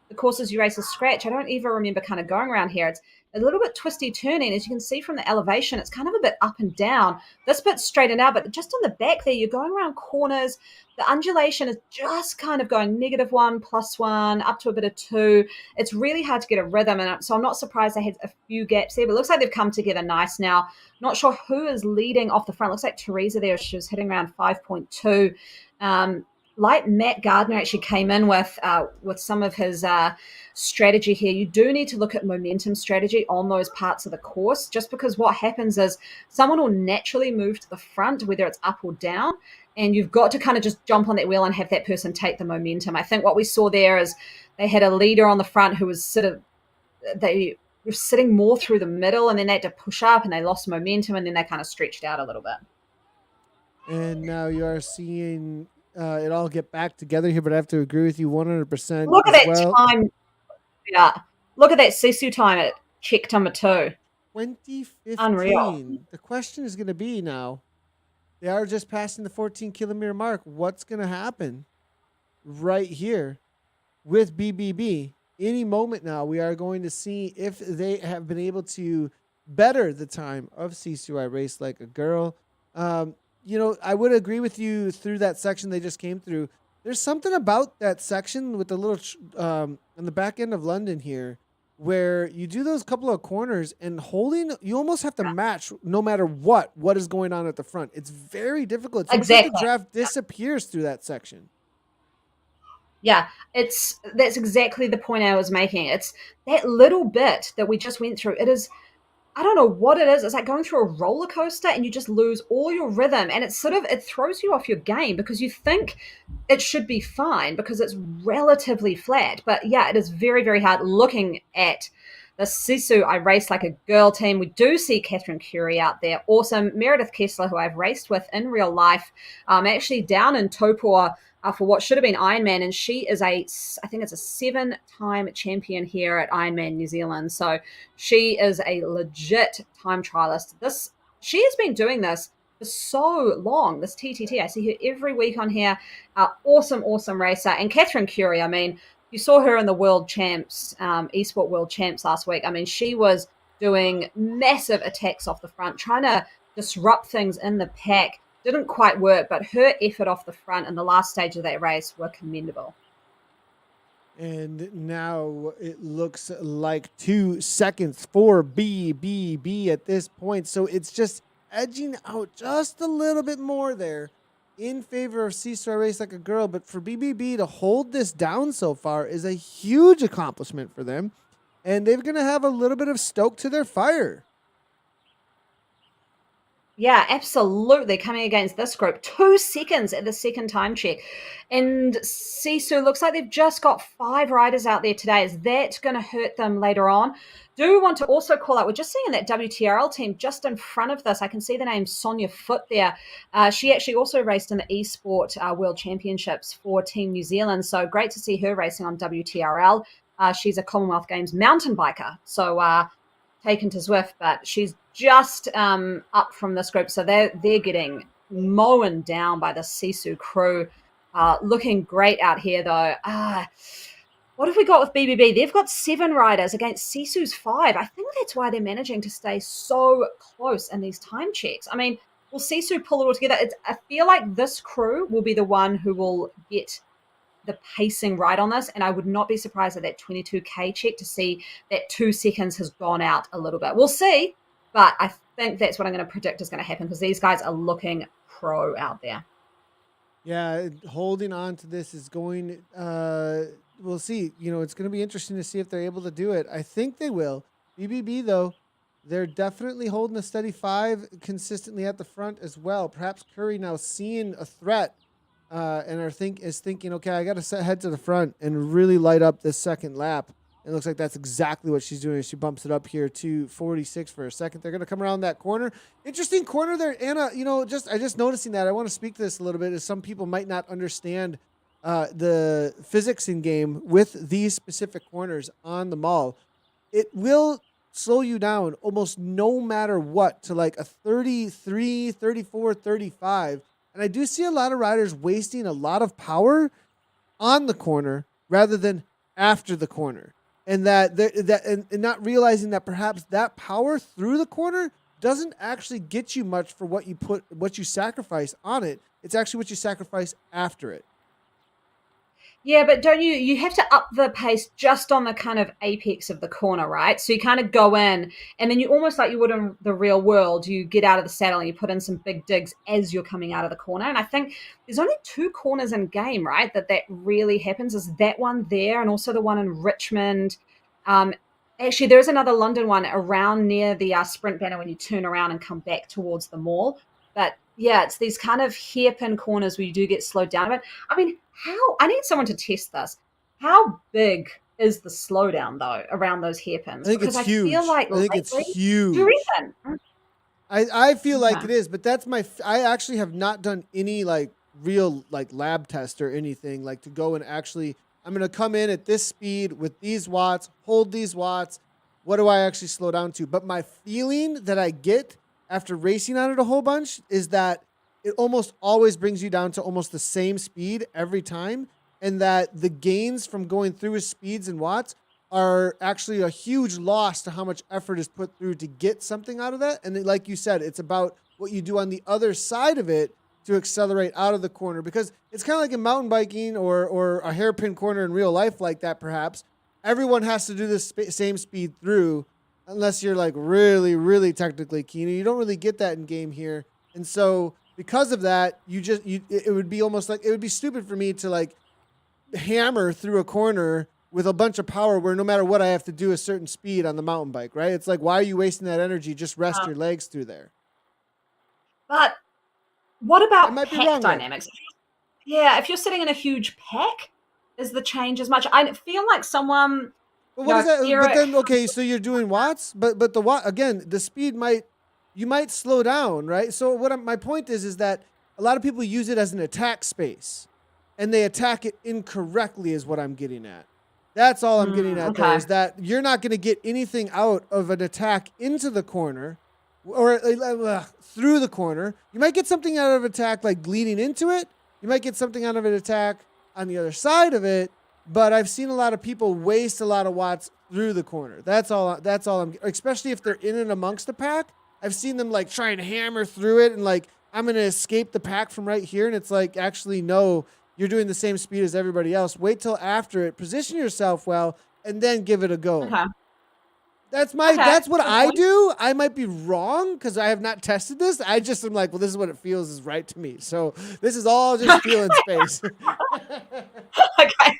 the courses you race a scratch. I don't even remember kind of going around here. It's a little bit twisty turning. As you can see from the elevation, it's kind of a bit up and down. This bit's straightened out, but just on the back there, you're going around corners. The undulation is just kind of going -1, +1, up to a bit of 2. It's really hard to get a rhythm. And so I'm not surprised they had a few gaps there, but it looks like they've come together nice now. Not sure who is leading off the front. Looks like Teresa there. She was hitting around 5.2. Like Matt Gardner actually came in with some of his strategy here. You do need to look at momentum strategy on those parts of the course, just because what happens is someone will naturally move to the front, whether it's up or down, and you've got to kind of just jump on that wheel and have that person take the momentum. I think what we saw there is they had a leader on the front who was sort of, they were sitting more through the middle, and then they had to push up and they lost momentum, and then they kind of stretched out a little bit. And now you are seeing it all get back together here, but I have to agree with you 100% Look at as that well. time. Yeah. Look at that Sisu time at check number 2. Unreal. 2015. The question is going to be now, they are just passing the 14 kilometer mark. What's going to happen right here with BBB? Any moment now, we are going to see if they have been able to better the time of Sisu. I Race Like a Girl. I would agree with you through that section they just came through. There's something about that section with the little on the back end of London here where you do those couple of corners and holding, you almost have to match no matter what is going on at the front. It's very difficult. It's almost like the Exactly. draft disappears through that section. Yeah, that's exactly the point I was making. It's that little bit that we just went through. It is, I don't know what it is. It's like going through a roller coaster and you just lose all your rhythm, and it throws you off your game because you think it should be fine because it's relatively flat. But yeah, it is very, very hard. Looking at the Sisu I Race Like a Girl team, we do see Catherine Curie out there. Awesome. Meredith Kessler, who I've raced with in real life, actually down in Topor for what should have been Ironman, and she is I think it's a 7-time champion here at Ironman New Zealand. So she is a legit time trialist. She has been doing this for so long, this TTT. I see her every week on here. Awesome, awesome racer. And Catherine Curie, I mean, you saw her in the World Champs, Esport World Champs last week. I mean, she was doing massive attacks off the front, trying to disrupt things in the pack. Didn't quite work, but her effort off the front in the last stage of that race were commendable. And now it looks like 2 seconds for BBB at this point. So it's just edging out just a little bit more there in favor of Sisu I Race Like a Girl. But for BBB to hold this down so far is a huge accomplishment for them. And they're going to have a little bit of stoke to their fire. Yeah, absolutely. Coming against this group, 2 seconds at the second time check. And Sisu looks like they've just got 5 riders out there today. Is that going to hurt them later on? Do want to also call out, we're just seeing that WTRL team just in front of this. I can see the name Sonia Foote there. She actually also raced in the Esport World Championships for Team New Zealand. So great to see her racing on WTRL. She's a Commonwealth Games mountain biker. So taken to Zwift, but she's just up from this group. So they're getting mown down by the Sisu crew. Looking great out here, though. What have we got with BBB? They've got 7 riders against Sisu's 5. I think that's why they're managing to stay so close in these time checks. I mean, will Sisu pull it all together? I feel like this crew will be the one who will get the pacing right on this, and I would not be surprised at that 22K check to see that 2 seconds has gone out a little bit. We'll see, but I think that's what I'm going to predict is going to happen because these guys are looking pro out there. Yeah, holding on to this is going. We'll see. It's going to be interesting to see if they're able to do it. I think they will. BBB though, they're definitely holding a steady 5 consistently at the front as well. Perhaps Curry now seeing a threat. And is thinking, okay, I got to head to the front and really light up this second lap. It looks like that's exactly what she's doing. She bumps it up here to 46 for a second. They're going to come around that corner. Interesting corner there, Anna. I just noticing that. I want to speak to this a little bit, as some people might not understand the physics in game with these specific corners on the mall. It will slow you down almost no matter what to like a 33, 34, 35. And I do see a lot of riders wasting a lot of power on the corner rather than after the corner. And and not realizing that perhaps that power through the corner doesn't actually get you much for what you sacrifice on it. It's actually what you sacrifice after it. Yeah, but don't you have to up the pace just on the kind of apex of the corner, right? So you kind of go in and then you almost like you would in the real world, you get out of the saddle and you put in some big digs as you're coming out of the corner. And I think there's only 2 corners in game, right? That really happens is that one there and also the one in Richmond. Actually, there's another London one around near the sprint banner when you turn around and come back towards the mall. But yeah, it's these kind of hairpin corners where you do get slowed down a bit. I mean, I need someone to test this. How big is the slowdown though around those hairpins? I think Because it's I feel huge. like I think it's lately, do you huge. reckon? I feel like Okay. it is, but that's I actually have not done any like real like lab test or anything like to go and actually I'm gonna come in at this speed with these watts, hold these watts. What do I actually slow down to? But my feeling that I get after racing on it a whole bunch is that it almost always brings you down to almost the same speed every time, and that the gains from going through with speeds and watts are actually a huge loss to how much effort is put through to get something out of that. And like you said, it's about what you do on the other side of it to accelerate out of the corner, because it's kind of like in mountain biking or a hairpin corner in real life like that. Perhaps everyone has to do the same speed through, unless you're like really technically keen. And you don't really get that in game here, and so because of that, it would be almost like it would be stupid for me to like hammer through a corner with a bunch of power where no matter what I have to do a certain speed on the mountain bike, right? It's like, why are you wasting that energy? Just rest Uh, your legs through there. but what I about might be pack wrong though. dynamics? Yeah, if you're sitting in a huge pack, is the change as much? I feel like someone, But what is if that? But Eric, then okay, so you're doing watts, but the watt again, the speed you might slow down, right? So my point is that a lot of people use it as an attack space, and they attack it incorrectly. Is what I'm getting at. That's all I'm getting at there, okay, is that you're not going to get anything out of an attack into the corner or through the corner. You might get something out of an attack like leading into it. You might get something out of an attack on the other side of it. But I've seen a lot of people waste a lot of watts through the corner. That's all. That's all. Especially if they're in and amongst the pack. I've seen them like try and hammer through it and like I'm gonna escape the pack from right here, and it's like actually no, you're doing the same speed as everybody else. Wait till after it. Position yourself well, and then give it a go. okay, okay. That's what Good I point. do. I might be wrong because I have not tested this. I just am like, well, this is what it feels is right to me. So this is all just feeling space. Okay,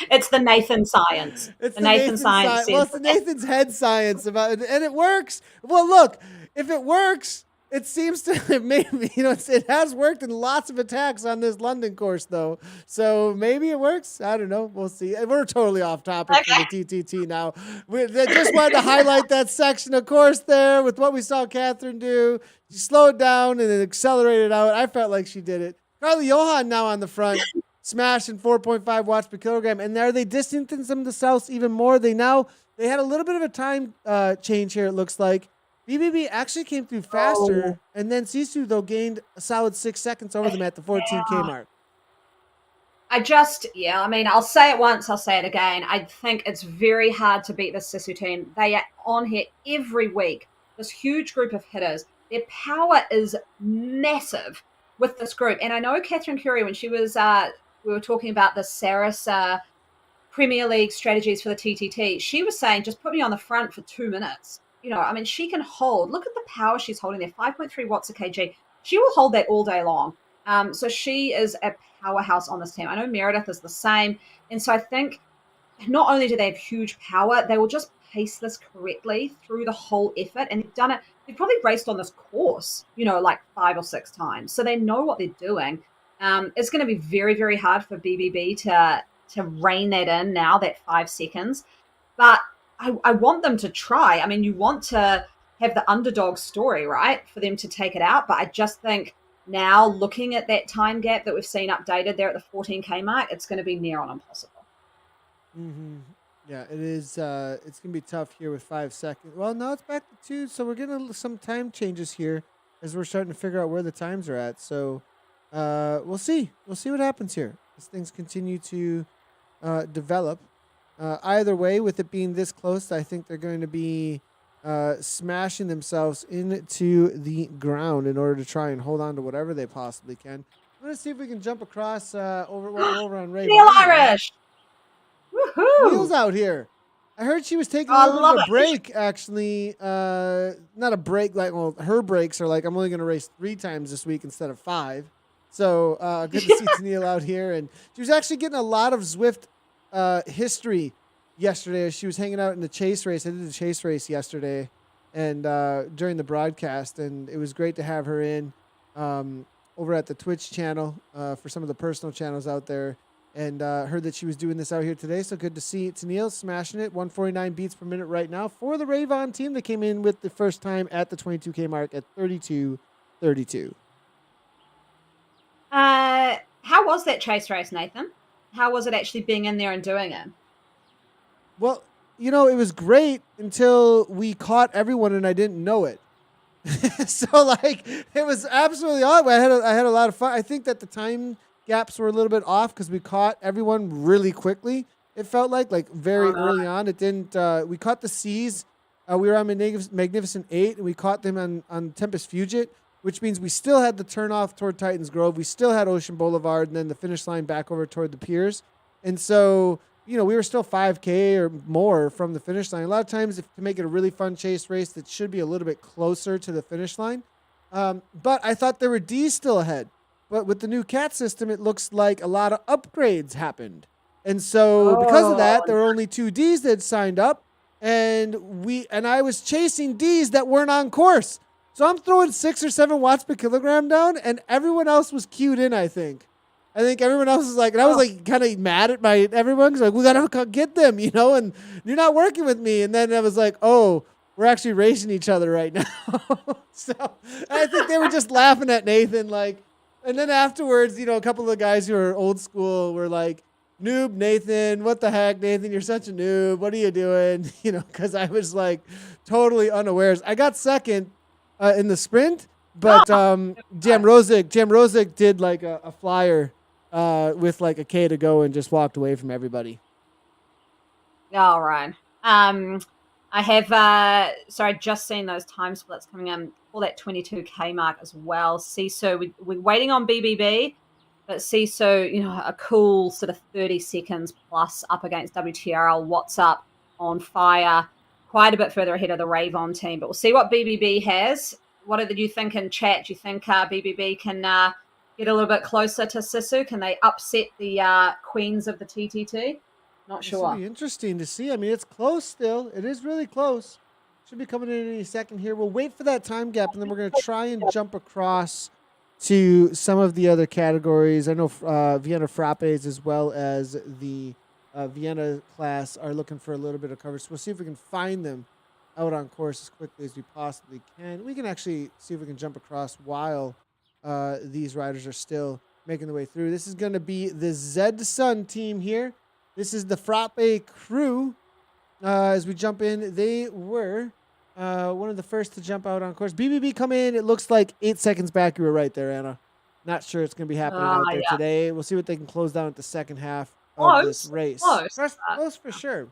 it's the Nathan science. It's The the Nathan Nathan science science. Well, says it's the Nathan's head science about it, and it works. Well, look, if it works, it seems to maybe it has worked in lots of attacks on this London course, though. So maybe it works. I don't know. We'll see. We're totally off topic for okay. the TTT now. They just wanted to highlight that section of course there with what we saw Catherine do. She slowed down and then accelerated out. I felt like she did it. Carly Johan now on the front, smashing 4.5 watts per kilogram. And are they distancing themselves even more? They had a little bit of a time change here, it looks like. BBB actually came through faster, Oh, and then Sisu, though, gained a solid 6 seconds over them at the 14K yeah. mark. I mean, I'll say it once, I'll say it again. I think it's very hard to beat the Sisu team. They are on here every week. This huge group of hitters. Their power is massive with this group. And I know Catherine Curie, when we were talking about the Saris Premier League strategies for the TTT, she was saying, just put me on the front for 2 minutes. I mean, she can hold. Look at the power she's holding there, 5.3 watts a kg. She will hold that all day long. So she is a powerhouse on this team. I know Meredith is the same. And so I think not only do they have huge power, they will just pace this correctly through the whole effort. And they've done it. They've probably raced on this course, like 5 or 6 times. So they know what they're doing. It's going to be very, very hard for BBB to rein that in now, that 5 seconds. But I want them to try. I mean, you want to have the underdog story, right, for them to take it out. But I just think now, looking at that time gap that we've seen updated there at the 14K mark, it's going to be near on impossible. Mm-hmm. Yeah, it is. It's gonna be tough here with 5 seconds. Well, now it's back to 2, so we're getting some time changes here as we're starting to figure out where the times are at. So, we'll see. We'll see what happens here as things continue to develop. Either way, with it being this close, I think they're going to be smashing themselves into the ground in order to try and hold on to whatever they possibly can. I'm going to see if we can jump across over on Ray. Neil Irish! Neil's Woohoo! out here. I heard she was taking a Oh, I little bit love of a it. break, actually. Not a break, her breaks are like, I'm only going to race 3 times this week instead of 5. So good to see Tennille out here. And she was actually getting a lot of Zwift history yesterday. She was hanging out in the chase race. I did the chase race yesterday and during the broadcast, and it was great to have her in over at the Twitch channel for some of the personal channels out there. and heard that she was doing this out here today. So good to see Tennille smashing it. 149 beats per minute right now for the Ravon team. They came in with the first time at the 22K mark at 32:32. How was that chase race, Nathan? How was it actually being in there and doing it? Well, it was great until we caught everyone and I didn't know it. So like it was absolutely odd. I had a lot of fun. I think that the time gaps were a little bit off because we caught everyone really quickly. It felt like very early on. It didn't. We caught the C's. We were on Magnificent 8 and we caught them on Tempest Fugit, which means we still had the turnoff toward Titans Grove. We still had Ocean Boulevard and then the finish line back over toward the piers. And so we were still 5K or more from the finish line. A lot of times, to make it a really fun chase race, that should be a little bit closer to the finish line. But I thought there were D's still ahead. But with the new CAT system, it looks like a lot of upgrades happened. And so because of that, there were only 2 Ds that signed up. And I was chasing Ds that weren't on course. So I'm throwing 6 or 7 watts per kilogram down, and everyone else was queued in, I think everyone else was like, and I was like kind of mad at everyone because like, we gotta get them, and you're not working with me. And then I was like, oh, we're actually racing each other right now. So I think they were just laughing at Nathan, like, and then afterwards, a couple of the guys who are old school were like, noob, Nathan, what the heck, Nathan, you're such a noob. What are you doing? Because I was like totally unawares. I got second in the sprint, but Jam Rosic did like a flyer with like a K to go and just walked away from everybody. All right. I have just seen those time splits coming in for that 22K mark as well. Sisu, we're waiting on BBB, but Sisu, a cool sort of 30 seconds plus up against WTRL. What's up on fire? Quite a bit further ahead of the Ravon team, but we'll see what BBB has. What do you think in chat? Do you think BBB can get a little bit closer to Sisu? Can they upset the queens of the TTT? Not sure. It'll be interesting to see. I mean, it's close still. It is really close. Should be coming in any second here. We'll wait for that time gap, and then we're going to try and jump across to some of the other categories. I know Vienna Frappes as well as the Vienna class are looking for a little bit of coverage. So we'll see if we can find them out on course as quickly as we possibly can. We can actually see if we can jump across while these riders are still making their way through. This is going to be the Zed Sun team here. This is the Frappe crew. As we jump in, they were one of the first to jump out on course. BBB come in. It looks like 8 seconds back. You were right there, Anna. Not sure it's going to be happening out there today. We'll see what they can close down at the second half of this race. Close for sure.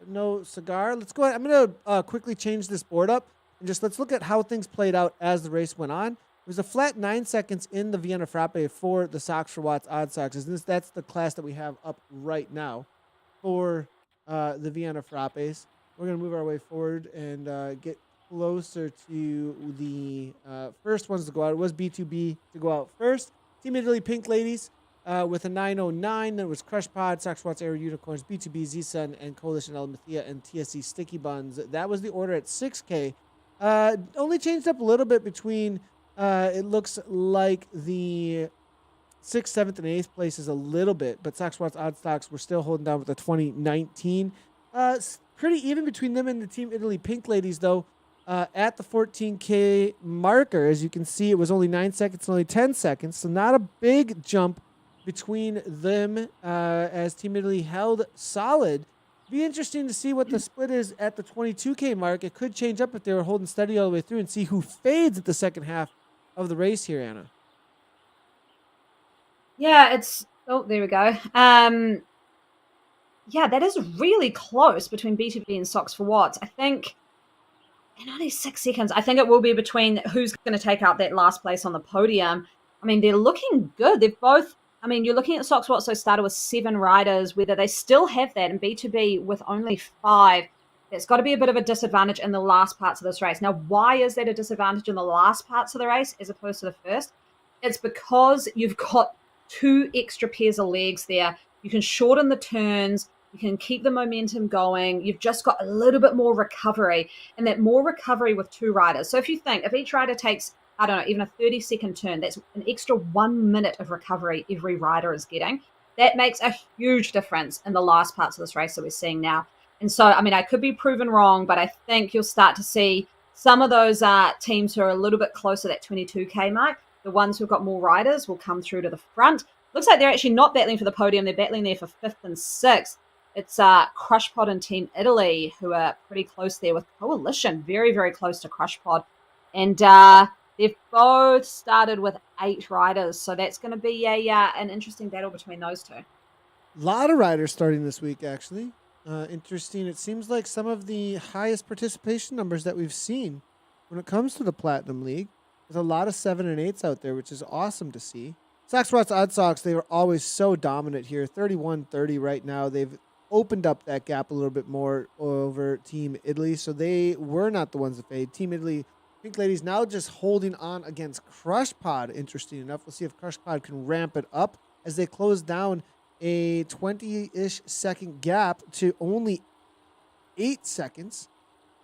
No cigar. Let's go ahead. I'm going to quickly change this board up and let's look at how things played out as the race went on. It was a flat 9 seconds in the Vienna Frappe for the Socks for Watts Odd Socks. That's the class that we have up right now for the Vienna Frappes. We're going to move our way forward and get closer to the first ones to go out. It was B2B to go out first. Team Italy Pink Ladies with a 909. Then it was Crush Pod, Socks Watts Aero Unicorns, B2B Z-Sun, and Coalition El Mathia and TSC Sticky Buns. That was the order at 6K. Only changed up a little bit between, it looks like the 6th, 7th, and 8th places a little bit, but Socks Watts Odd Stocks were still holding down with the 2019. Pretty even between them and the Team Italy Pink Ladies, though. At the 14K marker, as you can see, it was only 9 seconds and only 10 seconds, so not a big jump between them as Team Italy held solid. Be interesting to see what the split is at the 22K mark. It could change up if they were holding steady all the way through and see who fades at the second half of the race here, Anna. Yeah, there we go. Yeah, that is really close between B2B and Socks for Watts. I think in only 6 seconds, I think it will be between who's going to take out that last place on the podium. I mean, they're looking good. They've both, you're looking at Socks for Watts, so started with 7 riders, whether they still have that, and B2B with only 5. It's got to be a bit of a disadvantage in the last parts of this race. Now, why is that a disadvantage in the last parts of the race as opposed to the first? It's because you've got 2 extra pairs of legs there. You can shorten the turns. You can keep the momentum going. You've just got a little bit more recovery, and that more recovery with 2 riders. So if you think, if each rider takes, I don't know, even a 30-second turn, that's an extra 1 minute of recovery every rider is getting. that makes a huge difference in the last parts of this race that we're seeing now. And so, I mean, I could be proven wrong, but I think you'll start to see some of those teams who are a little bit closer to that 22K mark, the ones who've got more riders will come through to the front. Looks like they're actually not battling for the podium. They're battling there for 5th and 6th. It's Crush Pod and Team Italy who are pretty close there with Coalition, very, very close to Crush Pod. And they've both started with 8 riders. So that's going to be an interesting battle between those two. A lot of riders starting this week, actually. Interesting. It seems like some of the highest participation numbers that we've seen when it comes to the Platinum League. There's a lot of 7 and 8s out there, which is awesome to see. Sox Odd Sox, they were always so dominant here. 31-30 right now. They've opened up that gap a little bit more over Team Italy, so they were not the ones to fade. Team Italy, Pink Ladies now just holding on against Crush Pod, interesting enough. We'll see if Crush Pod can ramp it up as they close down a 20-ish second gap to only 8 seconds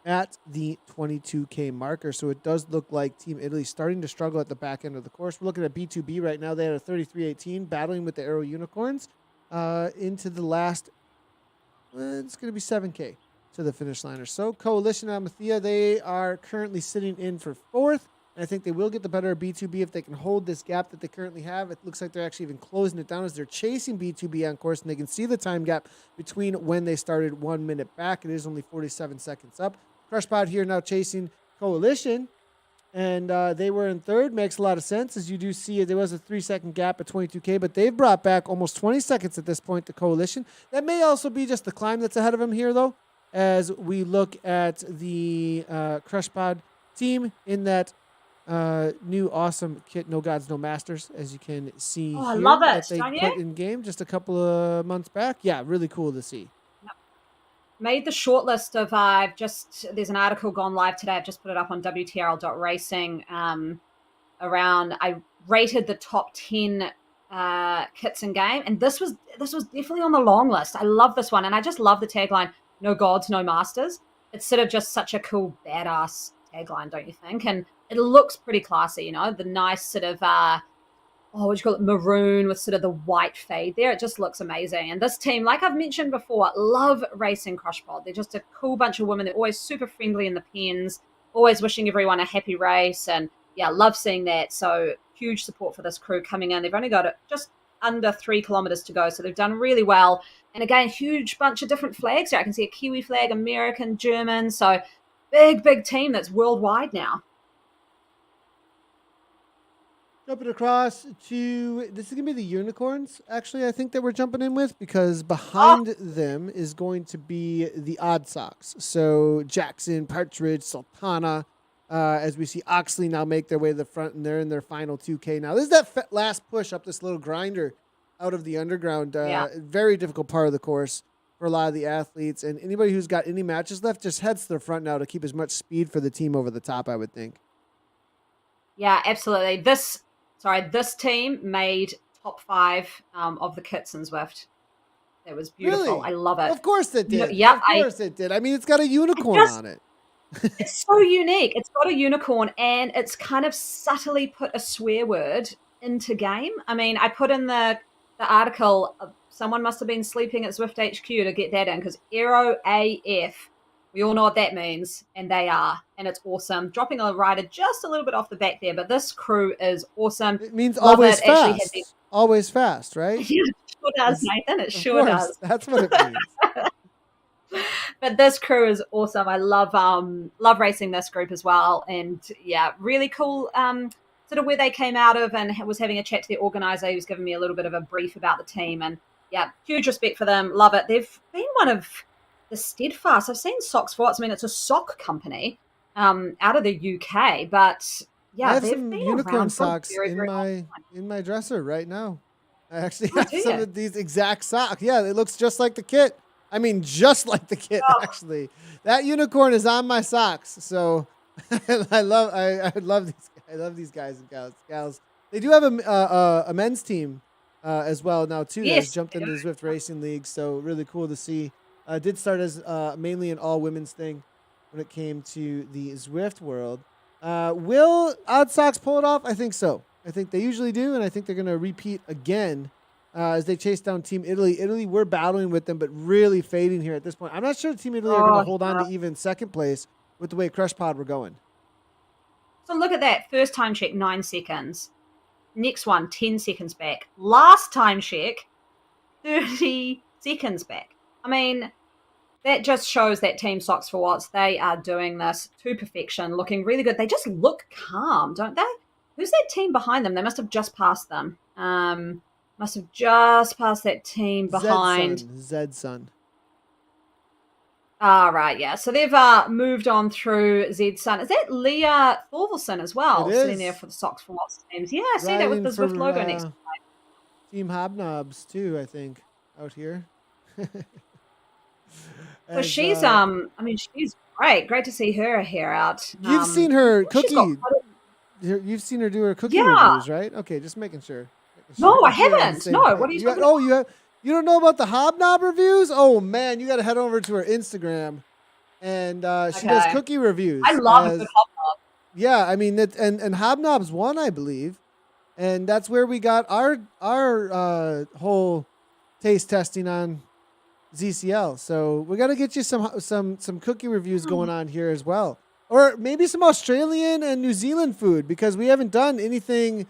at the 22K marker. So it does look like Team Italy starting to struggle at the back end of the course. We're looking at B2B right now. They had a 33-18 battling with the Aero Unicorns into the last, it's going to be 7K to the finish line or so. Coalition Amathea, they are currently sitting in for 4th. And I think they will get the better of B2B if they can hold this gap that they currently have. It looks like they're actually even closing it down as they're chasing B2B on course, and they can see the time gap between when they started 1 minute back. It is only 47 seconds up. Crush Pod here now chasing Coalition, and they were in 3rd. Makes a lot of sense, as you do see there was a 3-second gap at 22K, but they've brought back almost 20 seconds at this point to Coalition. That may also be just the climb that's ahead of them here, though, as we look at the Crush Pod team in that new awesome kit, No Gods, No Masters, as you can see here. I love it, that they don't put you? in game just a couple of months back. Yeah, really cool to see. Made the shortlist of there's an article gone live today. I've just put it up on WTRL.racing around, I rated the top 10 kits in game, and this was definitely on the long list. I love this one, and I just love the tagline, No Gods, No Masters. It's sort of just such a cool, badass tagline, don't you think? And it looks pretty classy, you know, the nice sort of what do you call it, maroon with sort of the white fade there. It just looks amazing. And this team, like I've mentioned before, love racing Crush Pod. They're just a cool bunch of women. They're always super friendly in the pens, always wishing everyone a happy race. And yeah, love seeing that. So huge support for this crew coming in. They've only got just under 3 kilometers to go. So they've done really well. And again, huge bunch of different flags here. I can see a Kiwi flag, American, German. So big, big team that's worldwide now. Jumping across to, this is going to be the Unicorns, actually, I think that we're jumping in with, because behind them is going to be the Odd Sox. So Jackson, Partridge, Sultana, as we see Oxley now make their way to the front, and they're in their final 2K now. This is that last push up this little grinder out of the underground. Very difficult part of the course for a lot of the athletes. And anybody who's got any matches left just heads to the front now to keep as much speed for the team over the top, I would think. Yeah, absolutely. This team made top 5 of the kits in Zwift. It was beautiful. Really? I love it. Of course it did. Yeah, of course it did. I mean, it's got a unicorn on it. It's so unique. It's got a unicorn, and it's kind of subtly put a swear word into game. I mean, I put in the article, someone must have been sleeping at Zwift HQ to get that in, because Aero AF, we all know what that means, and they are, and it's awesome. Dropping a rider just a little bit off the back there, but this crew is awesome. It means always fast. Always fast, right? Yeah, it sure does, Nathan. It sure does. That's what it means. But this crew is awesome. I love racing this group as well, and yeah, really cool. Sort of where they came out of, and was having a chat to the organizer. He was giving me a little bit of a brief about the team, and yeah, huge respect for them. Love it. They've been one of the steadfast. I've seen Sock Sports. I mean, it's a sock company out of the UK, but yeah, I have they've some been unicorn socks very, very in my dresser right now. I actually have some of these exact socks. Yeah, it looks just like the kit. I mean, just like the kit, actually. That unicorn is on my socks. So I love these guys and gals. They do have a men's team as well now too. Yes, that's jumped into the Zwift Racing League. So really cool to see. Did start as mainly an all women's thing when it came to the Zwift world. Will Odd Sox pull it off? I think so. I think they usually do, and I think they're going to repeat again as they chase down Team Italy. Italy, we're battling with them, but really fading here at this point. I'm not sure Team Italy are going to Oh, hold on yeah. to even second place with the way Crush Pod we're going. So look at that. First time check, 9 seconds. Next one, 10 seconds back. Last time check, 30 seconds back. I mean, that just shows that Team Socks for Watts, they are doing this to perfection, looking really good. They just look calm, don't they? Who's that team behind them? They must have just passed them. Must have just passed that team behind. Zed Sun. Ah, right, yeah. So they've moved on through Zed Sun. Is that Leah Thorvalson as well? It Sitting is. there for the Socks for Watts teams. Yeah, I see that with the Zwift logo next to it. Team Hobnobs too, I think, out here. So she's I mean, she's great. Great to see her hair out. You've seen her she's got cookie. You've seen her do her cookie Yeah. reviews, right? Okay, just making sure. No, I Making sure we're on the haven't. same No, page. what are you You talking got- oh, you don't know about the Hobnob reviews? Oh man, you got to head over to her Instagram, and she does Okay. cookie reviews. I love a good hobnob. Yeah, I mean, and Hobnob's won, I believe, and that's where we got our whole taste testing on ZCL. So we got to get you some cookie reviews going on here as well, or maybe some Australian and New Zealand food, because we haven't done anything,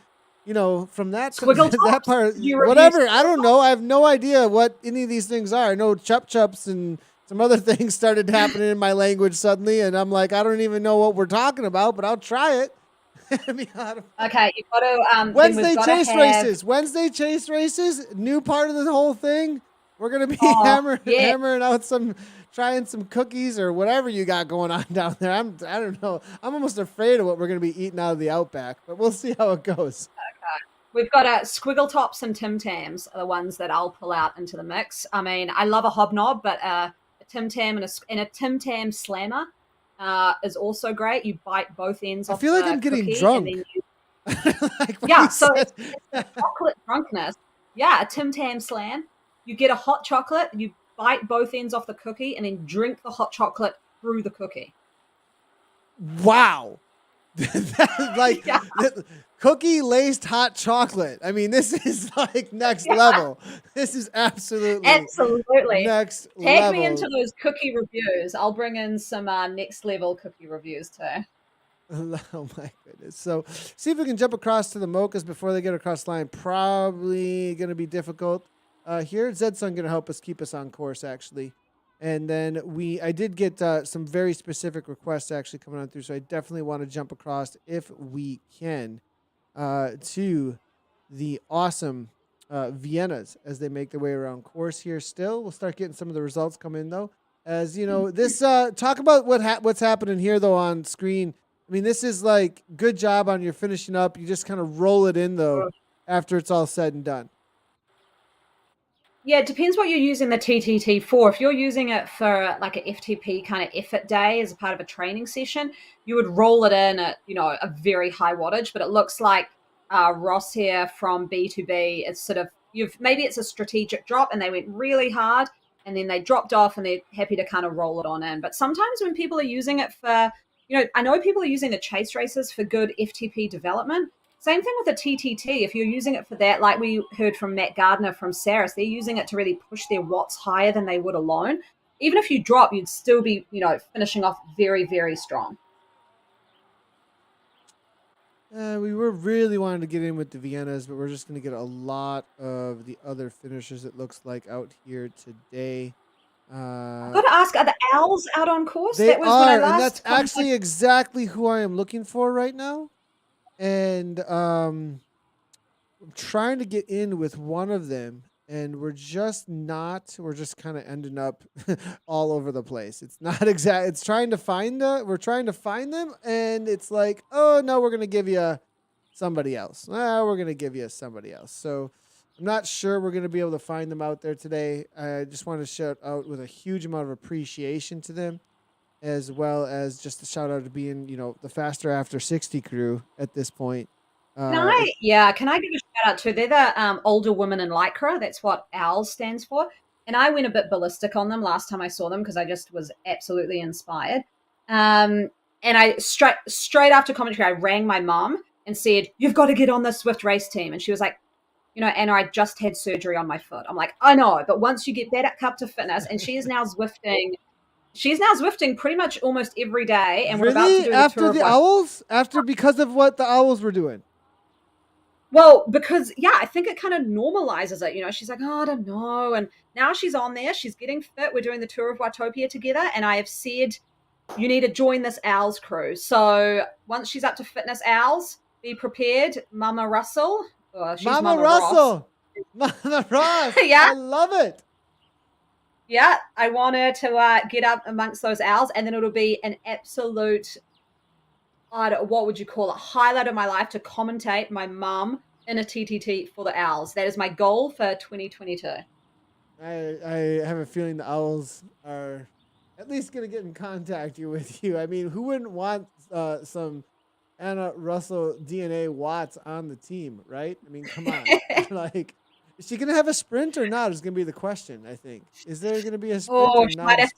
from that Squiggle that Tops? part. You review Whatever, I Squiggle don't know. I have no idea what any of these things are. I know chup chups and some other things started happening in my language suddenly, and I'm like, I don't even know what we're talking about, but I'll try it. Okay, you've got to Wednesday Wednesday chase races, new part of the whole thing. We're gonna be hammering out trying some cookies or whatever you got going on down there. I don't know. I'm almost afraid of what we're gonna be eating out of the Outback, but we'll see how it goes. Okay. We've got Squiggle Tops and Tim Tams are the ones that I'll pull out into the mix. I mean, I love a hobnob, but a Tim Tam and a Tim Tam Slammer is also great. You bite both ends. I feel like I'm getting drunk. So it's chocolate drunkenness. Yeah, a Tim Tam Slam. You get a hot chocolate, you bite both ends off the cookie, and then drink the hot chocolate through the cookie. Wow. Cookie laced hot chocolate. I mean, this is like next level. This is absolutely next level. Tag me into those cookie reviews. I'll bring in some next level cookie reviews too. Oh my goodness. So see if we can jump across to the mochas before they get across the line. Probably going to be difficult. Here, Zedson going to help us keep us on course, actually. And then I did get some very specific requests actually coming on through, so I definitely want to jump across if we can to the awesome Viennas as they make their way around course here. Still, we'll start getting some of the results come in though. As you know, this talk about what's happening here though on screen. I mean, this is like good job on your finishing up. You just kind of roll it in though after it's all said and done. Yeah, it depends what you're using the TTT for. If you're using it for like an FTP kind of effort day as a part of a training session, you would roll it in at, a very high wattage. But it looks like Ross here from B2B, it's sort of, maybe it's a strategic drop and they went really hard and then they dropped off and they're happy to kind of roll it on in. But sometimes when people are using it for, I know people are using the chase races for good FTP development. Same thing with a TTT. If you're using it for that, like we heard from Matt Gardner from Saris, they're using it to really push their watts higher than they would alone. Even if you drop, you'd still be, finishing off very, very strong. We were really wanting to get in with the Viennas, but we're just going to get a lot of the other finishers, it looks like, out here today. I've got to ask, are the Owls out on course? They are, and that's actually exactly who I am looking for right now. And I'm trying to get in with one of them, and we're just kind of ending up all over the place. It's not exact. It's trying to find we're trying to find them, and it's like, oh no, we're gonna give you somebody else. We're gonna give you somebody else. So I'm not sure we're gonna be able to find them out there today. I just want to shout out with a huge amount of appreciation to them, as well as just a shout out to being, the Faster After 60 crew at this point. Can I give a shout out to? They're the older women in Lycra. That's what OWLS stands for. And I went a bit ballistic on them last time I saw them because I just was absolutely inspired. And I straight after commentary, I rang my mom and said, "You've got to get on the Swift race team." And she was like, Anna, I just had surgery on my foot. I'm like, I know, but once you get back up to fitness, and she is now Zwifting. She's now Zwifting pretty much almost every day, and we're about to Really? do the After tour of the Owls? Because of what the Owls were doing? Well, because I think it kind of normalizes it. She's like, oh, I don't know, and now she's on there. She's getting fit. We're doing the tour of Watopia together, and I have said, you need to join this Owls crew. So once she's up to fitness Owls, be prepared, Mama Russell. She's Mama Russell. Mama Ross. Yeah. I love it. Yeah, I want her to get up amongst those Owls, and then it'll be an absolute, what would you call it, highlight of my life to commentate my mum in a TTT for the Owls. That is my goal for 2022. I have a feeling the Owls are at least going to get in contact with you. I mean, who wouldn't want some Anna Russell DNA Watts on the team, right? I mean, come on. Like, is she going to have a sprint or not is going to be the question, I think. Is there going to be a sprint or she not might have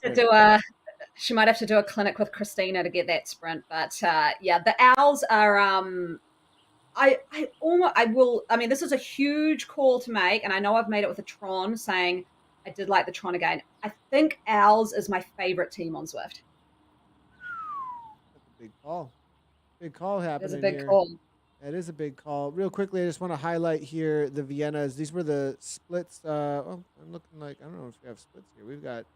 to do a clinic with Christina to get that sprint. But the Owls are this is a huge call to make, and I know I've made it with a Tron saying I did like the Tron again. I think Owls is my favorite team on Zwift. That's a big call. Big call happening. It's a big here. call. That is a big call. Real quickly, I just want to highlight here the Viennas. These were the splits. I'm looking like, I don't know if we have splits here. We've got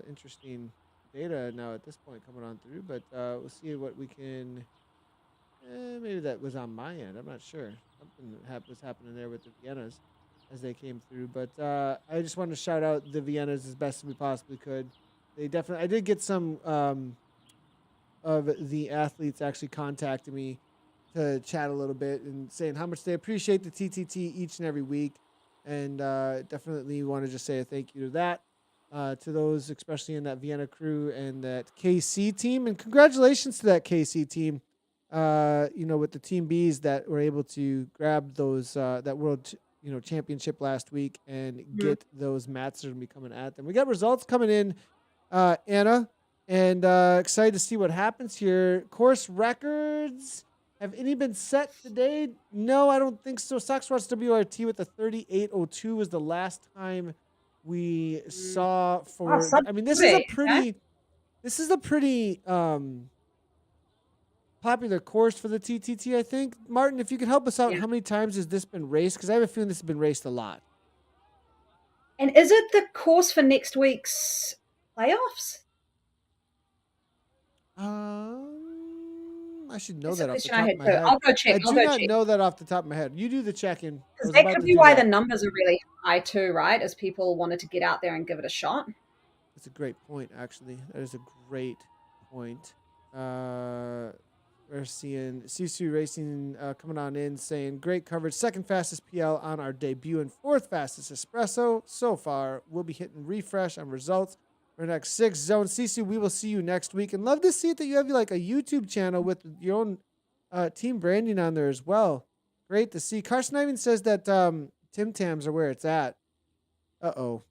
interesting data now at this point coming on through, but we'll see what we can. Maybe that was on my end. I'm not sure. Something was happening there with the Viennas as they came through. But I just wanted to shout out the Viennas as best as we possibly could. They definitely. I did get some of the athletes actually contacting me to chat a little bit and saying how much they appreciate the TTT each and every week. And definitely want to just say a thank you to that, to those, especially in that Vienna crew and that KC team. And congratulations to that KC team, with the Team Bs that were able to grab those, that world, championship last week and get those mats that are going to be coming at them. We got results coming in, Anna, and excited to see what happens here. Course records. Have any been set today? No, I don't think so. Soxwatch WRT with the 38:02 was the last time we saw for. I mean, this is a pretty popular course for the TTT. I think, Martin, if you could help us out, how many times has this been raced? Because I have a feeling this has been raced a lot. And is it the course for next week's playoffs? I should know that off the top of my head. I'll go check. I do not know that off the top of my head. You do the check-in. Because that could be why the numbers are really high too, right? As people wanted to get out there and give it a shot. That's a great point, actually. That is a great point. We're seeing Sisu Racing coming on in saying, great coverage. Second fastest PL on our debut and fourth fastest espresso so far. We'll be hitting refresh on results for next 6 zone. Sisu, we will see you next week. And love to see that you have like a YouTube channel with your own team branding on there as well. Great to see. Carson even says that Tim Tams are where it's at. Uh-oh.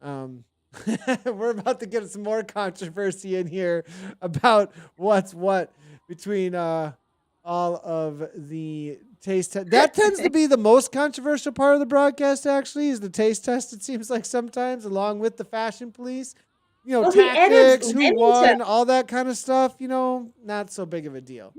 We're about to get some more controversy in here about what's what between all of the taste test. That tends to be the most controversial part of the broadcast, actually, is the taste test, it seems like sometimes, along with the fashion police. Tactics, who won, all that kind of stuff, not so big of a deal.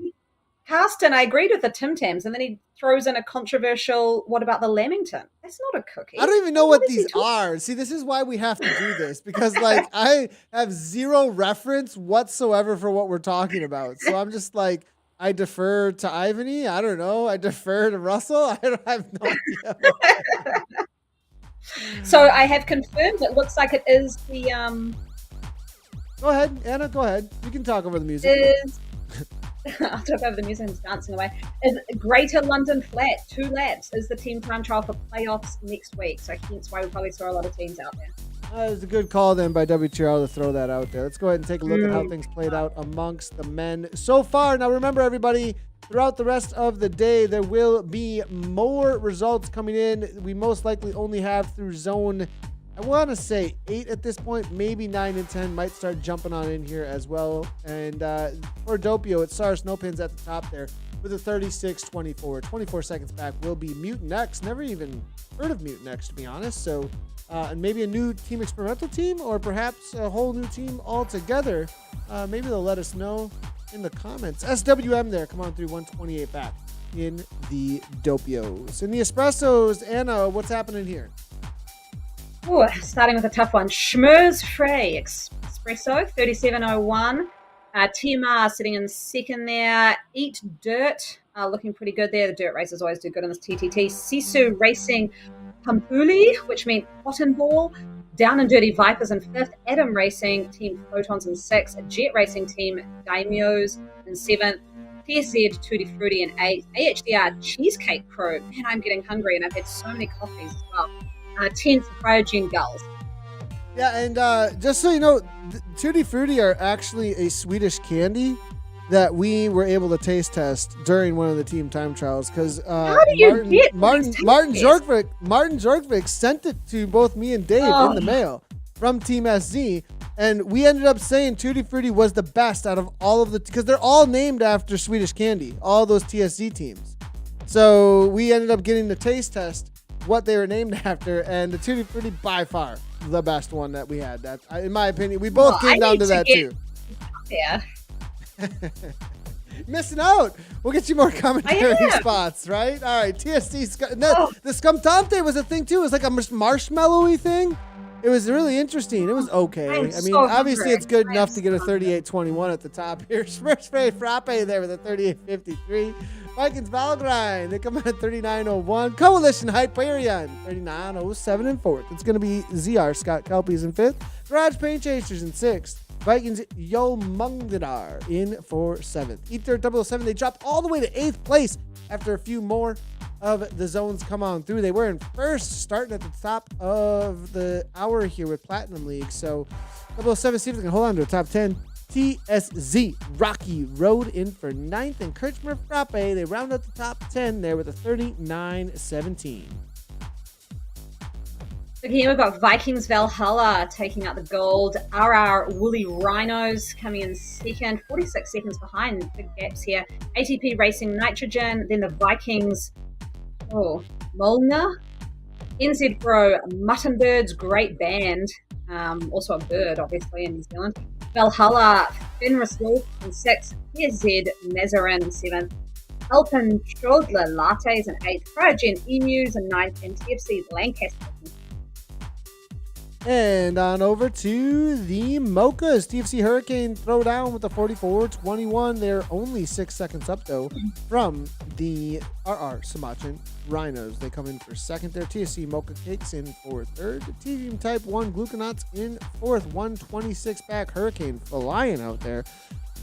Carsten, I agreed with the Tim Tams, and then he throws in a controversial, what about the Lamington? That's not a cookie. I don't even know what these are. See, this is why we have to do this, because I have zero reference whatsoever for what we're talking about. So I'm just like, I defer to Ivany. I don't know. I defer to Russell. I have no idea. So I have confirmed it looks like it is the Go ahead, Anna, go ahead. You can talk over the music. I'll talk over the music and dancing away. Is Greater London Flat, 2 laps is the team time trial for playoffs next week. So hence why we probably saw a lot of teams out there. It was a good call then by WTRL to throw that out there. Let's go ahead and take a look at how things played out amongst the men so far. Now, remember, everybody, throughout the rest of the day, there will be more results coming in. We most likely only have through zone, I want to say 8 at this point, maybe 9 and 10 might start jumping on in here as well. And for Doppio, it's SAR Snowpins at the top there. with a 36-24. 24 seconds back will be Mutant X. Never even heard of Mutant X, to be honest. So, and maybe a new team experimental team, or perhaps a whole new team altogether. Maybe they'll let us know in the comments. SWM there, come on through, 128 back in the Dopios. In the Espressos, Anna, what's happening here? Ooh, starting with a tough one. Schmurz Frey Espresso, 37.01. TMR sitting in second there. Eat Dirt, looking pretty good there. The dirt races always do good in this TTT. Sisu Racing Pampuli, which means Cotton Ball. Down and Dirty Vipers in fifth. Adam Racing Team Photons in sixth. Jet Racing Team Daimios in seventh. TSZ Tutti Frutti in eighth. AHDR Cheesecake Crew. Man, I'm getting hungry and I've had so many coffees as well. 10th Cryogen Gulls. Yeah, and just so you know, Tutti Frutti are actually a Swedish candy that we were able to taste test during one of the team time trials because Martin Jorgvik sent it to both me and Dave in the mail from Team SZ, and we ended up saying Tutti Frutti was the best out of all of the, because they're all named after Swedish candy, all those TSZ teams. So we ended up getting the taste test what they were named after, and the Tutti Frutti by far the best one that we had. That, in my opinion, we both came down to that too. Yeah. Missing out. We'll get you more commentary spots, right? All right, TSC. The Scumtante was a thing too. It was like a marshmallowy thing. It was really interesting. It was okay. I mean, obviously it's good enough to get a 38-21 at the top here. Spray Frappe there with a 38-53. Vikings Valgrind, they come in at 39.01. Coalition Hyperion, 39.07 in fourth. It's going to be ZR Scott Kelpies in fifth. Garage Paint Chasers in sixth. Vikings Yolmungdar in for seventh. Ether 007, they dropped all the way to eighth place after a few more of the zones come on through. They were in first, starting at the top of the hour here with Platinum League. So 007, see if they can hold on to a top 10. TSZ Rocky Road in for ninth, and Kirchner Frappe, they round out the top 10 there with a 39-17. Okay, here we've got Vikings Valhalla taking out the gold. RR Woolly Rhinos coming in second, 46 seconds behind. Big gaps here. ATP Racing Nitrogen, then the Vikings, Molnar. NZ Pro Mutton Birds, great band. Also a bird, obviously, in New Zealand. Valhalla Fenris Wolf in sixth. PSZ Mazarin in seventh. Alpen Strodler Lattes in eighth. Cryogen Emus in ninth. And TFC Lancaster. And on over to the Mochas. TFC Hurricane Throwdown with a 44-21. They're only 6 seconds up, though, from the RR Sumatran Rhinos. They come in for second there. TFC Mocha Cakes in for third. Team Type 1 Gluconauts in fourth. 126 back. Hurricane flying out there.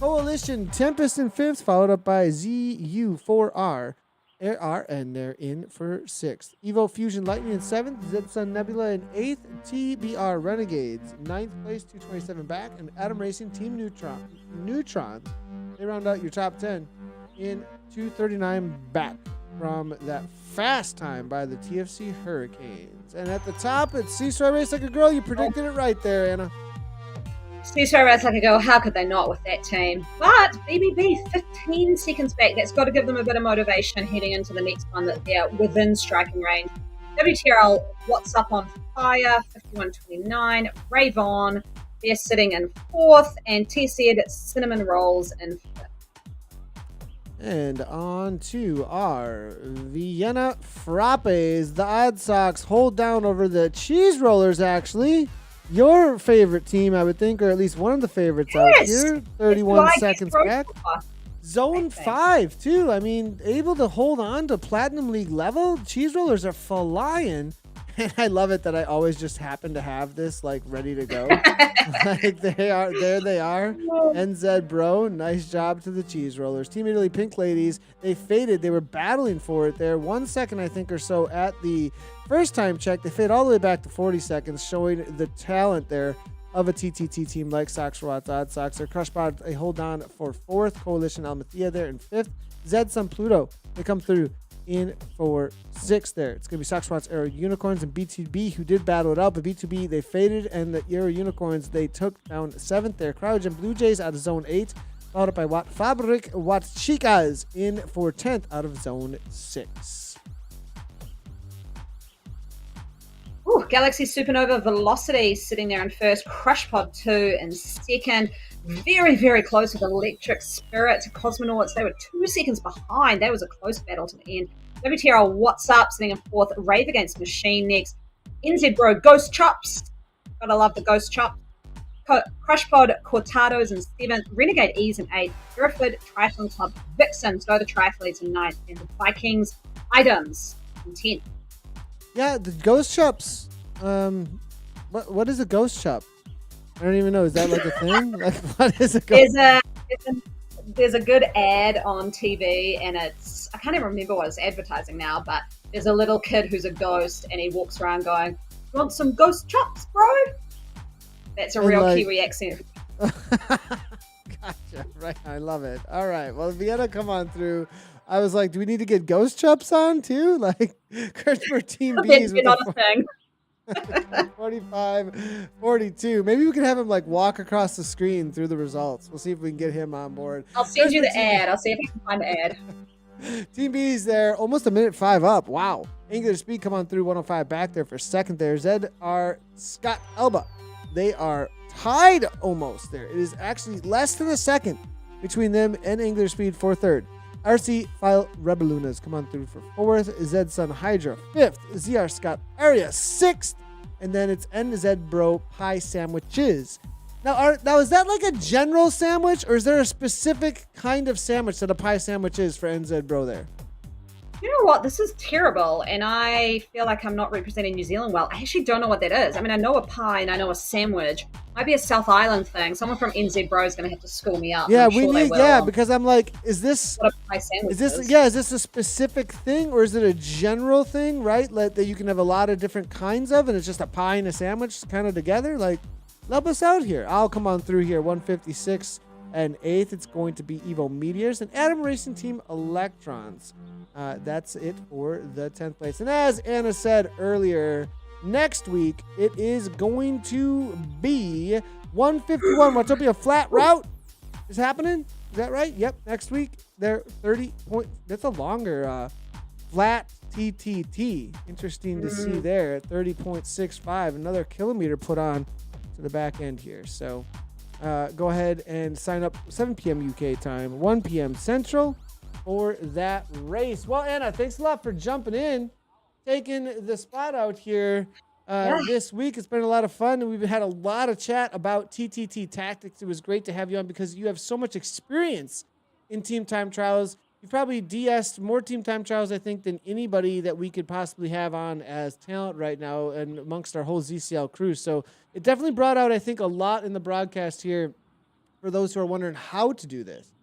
Coalition Tempest in fifth, followed up by ZU4R. and they're in for sixth. Evo Fusion Lightning in seventh. Zedsun Nebula in eighth. TBR Renegades ninth place, 227 back. And Adam Racing Team Neutron. They round out your top 10 in 239 back from that fast time by the TFC Hurricanes. And at the top, it's Seesaw Race Like a Girl. You predicted it right there, Anna. Seesaw Race Like a Girl, how could they not with that team? But BBB, 15 seconds back. That's got to give them a bit of motivation heading into the next one that they're within striking range. WTRL, What's Up on Fire, 51-29. Rave On, they're sitting in fourth. And TSZ Cinnamon Rolls in fifth. And on to our Vienna Frappes. The Odd Sox hold down over the Cheese Rollers, actually. Your favorite team, I would think, or at least one of the favorites out here. 31 seconds back. Zone 5, too. I mean, able to hold on to Platinum League level. Cheese Rollers are flying. And I love it that I always just happen to have this, like, ready to go. Like, there they are. NZ Bro, nice job to the Cheese Rollers. Team Italy Pink Ladies, they faded. They were battling for it there. 1 second, I think, or so at the first time check. They fade all the way back to 40 seconds, showing the talent there of a TTT team like Sox Rots Odd Sox. They're crushed by a hold on for fourth. Coalition Almathea there in fifth. Zed Sun Pluto, they come through in for sixth there. It's going to be Sox Rots Aero Unicorns and B2B who did battle it out, but B2B, they faded, and the Aero Unicorns, they took down seventh there. Cryogen Blue Jays out of zone 8 followed up by Wat Fabrik, Wat Chicas in for 10th out of Zone 6. Ooh, Galaxy Supernova Velocity sitting there in first. Crush Pod 2 in second. Very, very close with Electric Spirit. Cosmonauts, they were 2 seconds behind. That was a close battle to the end. WTRL What's Up sitting in fourth. Rave Against Machine next. NZ Bro Ghost Chops. Gotta love the Ghost Chops. Crush Pod Cortados in seventh. Renegade E's in eighth. Hereford Triathlon Club Vixen, so the triathletes in ninth. And the Vikings Items in 10th. Yeah, the Ghost Chops. What is a Ghost Chop? I don't even know. Is that like a thing? Like, what is a Ghost There's a good ad on TV, and it's, I can't even remember what it's advertising now, but there's a little kid who's a ghost, and he walks around going, "You want some ghost chops, bro?" That's a real Kiwi accent. Gotcha. Right. I love it. All right. Well, Vienna, come on through. I was like, do we need to get Ghost Chops on too? Like, Kurtzberg Team B's with not a thing. 45-42. Maybe we can have him like walk across the screen through the results. We'll see if we can get him on board. I'll send you the ad. I'll see if I can find the ad. Team B's there, almost a minute 5 up. Wow. Angular Speed come on through 105 back there for second there. ZR Scott Elba. They are tied almost there. It is actually less than a second between them and Angular Speed for third. RC File Rebelunas come on through for fourth. Zed Sun Hydra fifth. ZR Scott Area sixth. And then it's NZ Bro Pie Sandwiches. Now, is that like a general sandwich, or is there a specific kind of sandwich that a pie sandwich is for NZ Bro there? You know what? This is terrible, and I feel like I'm not representing New Zealand well. I actually don't know what that is. I mean, I know a pie and I know a sandwich. Might be a South Island thing. Someone from NZ Bro is going to have to school me up. Yeah, because I'm like, is this what a pie sandwich is? Is this a specific thing, or is it a general thing, right? Like that you can have a lot of different kinds of, and it's just a pie and a sandwich kind of together? Like, help us out here. I'll come on through here. 156 and 8th. It's going to be Evo Meteors and Adam Racing Team Electrons. That's it for the 10th place. And as Anna said earlier, next week it is going to be 151. Watopia Flat Route is happening. Is that right? Yep. Next week they're 30 point. That's a longer flat TTT. Interesting to see there at 30.65. Another kilometer put on to the back end here. So go ahead and sign up 7 p.m. UK time, 1 p.m. Central for that race. Well, Anna, thanks a lot for jumping in, taking the spot out here this week. It's been a lot of fun, and we've had a lot of chat about TTT tactics. It was great to have you on because you have so much experience in team time trials. You've probably DS'd more team time trials, I think, than anybody that we could possibly have on as talent right now and amongst our whole ZCL crew. So it definitely brought out, I think, a lot in the broadcast here for those who are wondering how to do this.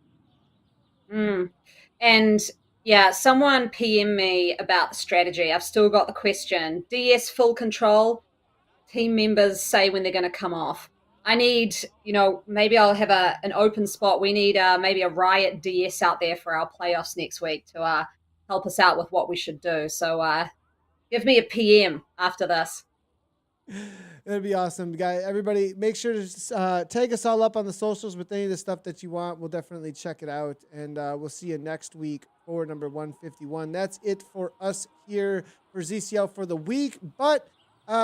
And yeah, someone PM me about the strategy. I've still got the question. DS full control. Team members say when they're going to come off. I need, maybe I'll have an open spot. We need maybe a Riot DS out there for our playoffs next week to help us out with what we should do. So give me a PM after this. That'd be awesome, guy. Everybody, make sure to tag us all up on the socials with any of the stuff that you want. We'll definitely check it out, and we'll see you next week for number 151. That's it for us here for ZCL for the week. But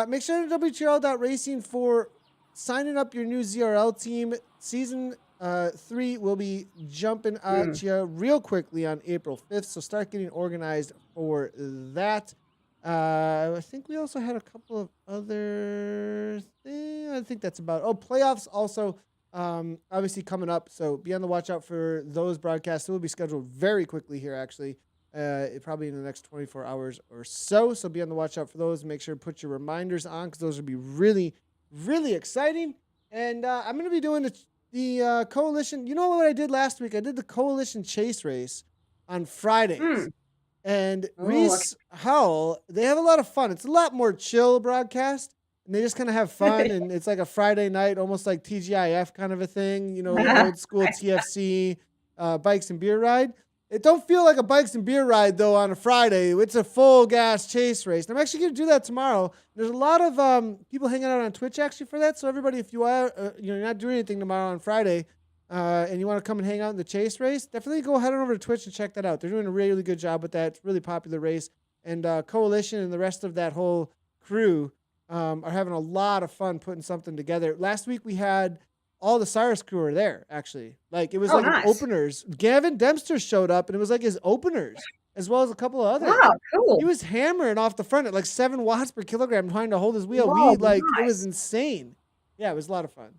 make sure to WTRL.racing for signing up your new ZRL team. Season 3 will be jumping at you real quickly on April 5th, so start getting organized for that. I think we also had a couple of other things. I think that's about playoffs also obviously coming up, so be on the watch out for those broadcasts. It will be scheduled very quickly here, actually, probably in the next 24 hours or so. So be on the watch out for those. Make sure to put your reminders on because those will be really, really exciting. And I'm going to be doing the Coalition. You know what I did last week? I did the Coalition Chase race on Fridays. And Reese Howell, they have a lot of fun. It's a lot more chill broadcast, and they just kind of have fun, and it's like a Friday night, almost like TGIF kind of a thing, old school TFC bikes and beer ride. It don't feel like a bikes and beer ride, though, on a Friday. It's a full gas chase race. And I'm actually going to do that tomorrow. There's a lot of people hanging out on Twitch, actually, for that. So everybody, if you are you're not doing anything tomorrow on Friday, and you want to come and hang out in the chase race, definitely go head on over to Twitch and check that out. They're doing a really good job with that. It's a really popular race. And Coalition and the rest of that whole crew are having a lot of fun putting something together. Last week we had all the Cyrus crew were there, actually. Like, it was like an nice. openers. Gavin Dempster showed up, and it was like his openers, as well as a couple of others. Wow, cool. He was hammering off the front at like 7 watts per kilogram trying to hold his wheel. Whoa, It was insane. Yeah, it was a lot of fun.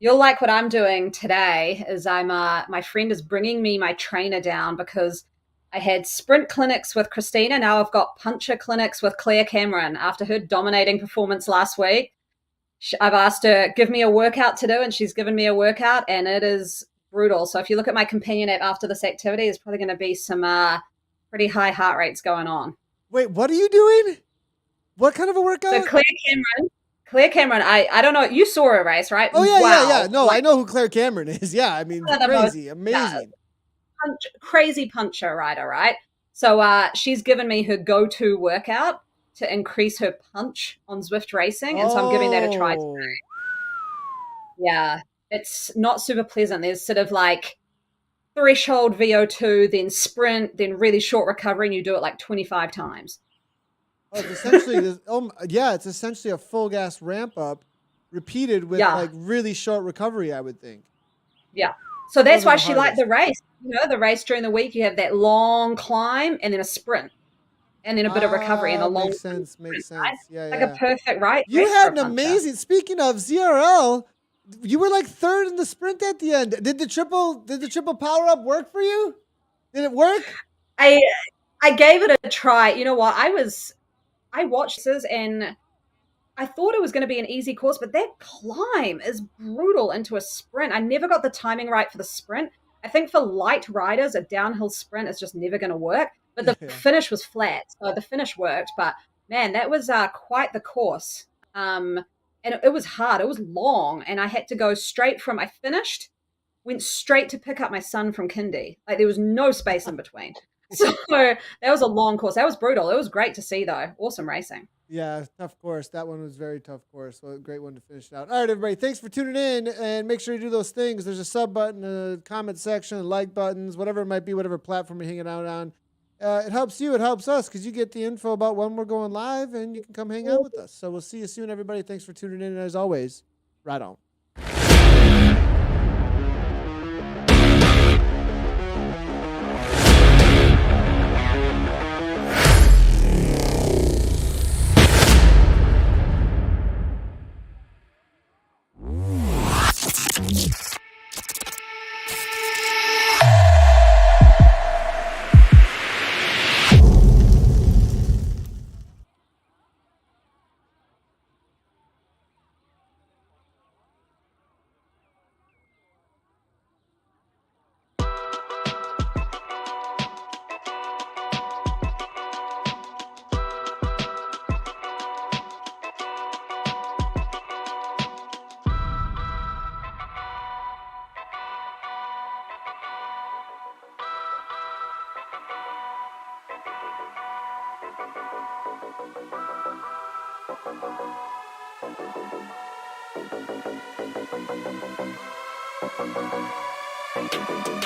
You'll like what I'm doing today is my friend is bringing me my trainer down because I had sprint clinics with Christina. Now I've got puncher clinics with Claire Cameron after her dominating performance last week. I've asked her, give me a workout to do, and she's given me a workout, and it is brutal. So if you look at my companion app after this activity, there's probably going to be some pretty high heart rates going on. Wait, what are you doing? What kind of a workout? So Claire Cameron, I don't know. You saw her race, right? Oh, yeah, wow. yeah. No, I know who Claire Cameron is. Yeah, I mean, crazy, amazing. Crazy puncher rider, right? So she's given me her go-to workout to increase her punch on Zwift racing, and so I'm giving that a try today. Yeah, it's not super pleasant. There's sort of like threshold VO2, then sprint, then really short recovery, and you do it like 25 times. Oh, it's essentially it's essentially a full gas ramp up, repeated with like really short recovery, I would think. Yeah, so that's why she liked the race. You know, the race during the week, you have that long climb and then a sprint, and then a bit of recovery and a long. Makes sense. Right? Yeah, like a perfect race. You had an amazing. Speaking of ZRL, you were like third in the sprint at the end. Did the triple power up work for you? Did it work? I gave it a try. You know what? I watched this and I thought it was going to be an easy course, but that climb is brutal into a sprint. I never got the timing right for the sprint. I think for light riders, a downhill sprint is just never going to work. But the finish was flat, so the finish worked. But man, that was quite the course. And it was hard. It was long, and I had to go straight from. I finished, went straight to pick up my son from kindy. Like there was no space in between. So that was a long course. That was brutal. It was great to see, though. Awesome racing. Yeah, tough course. That one was very tough course. So a great one to finish it out. All right, everybody. Thanks for tuning in, and make sure you do those things. There's a sub button, a comment section, like buttons, whatever it might be, whatever platform you're hanging out on. It helps you. It helps us because you get the info about when we're going live, and you can come hang out with us. So we'll see you soon, everybody. Thanks for tuning in, and as always, ride on. Thank you.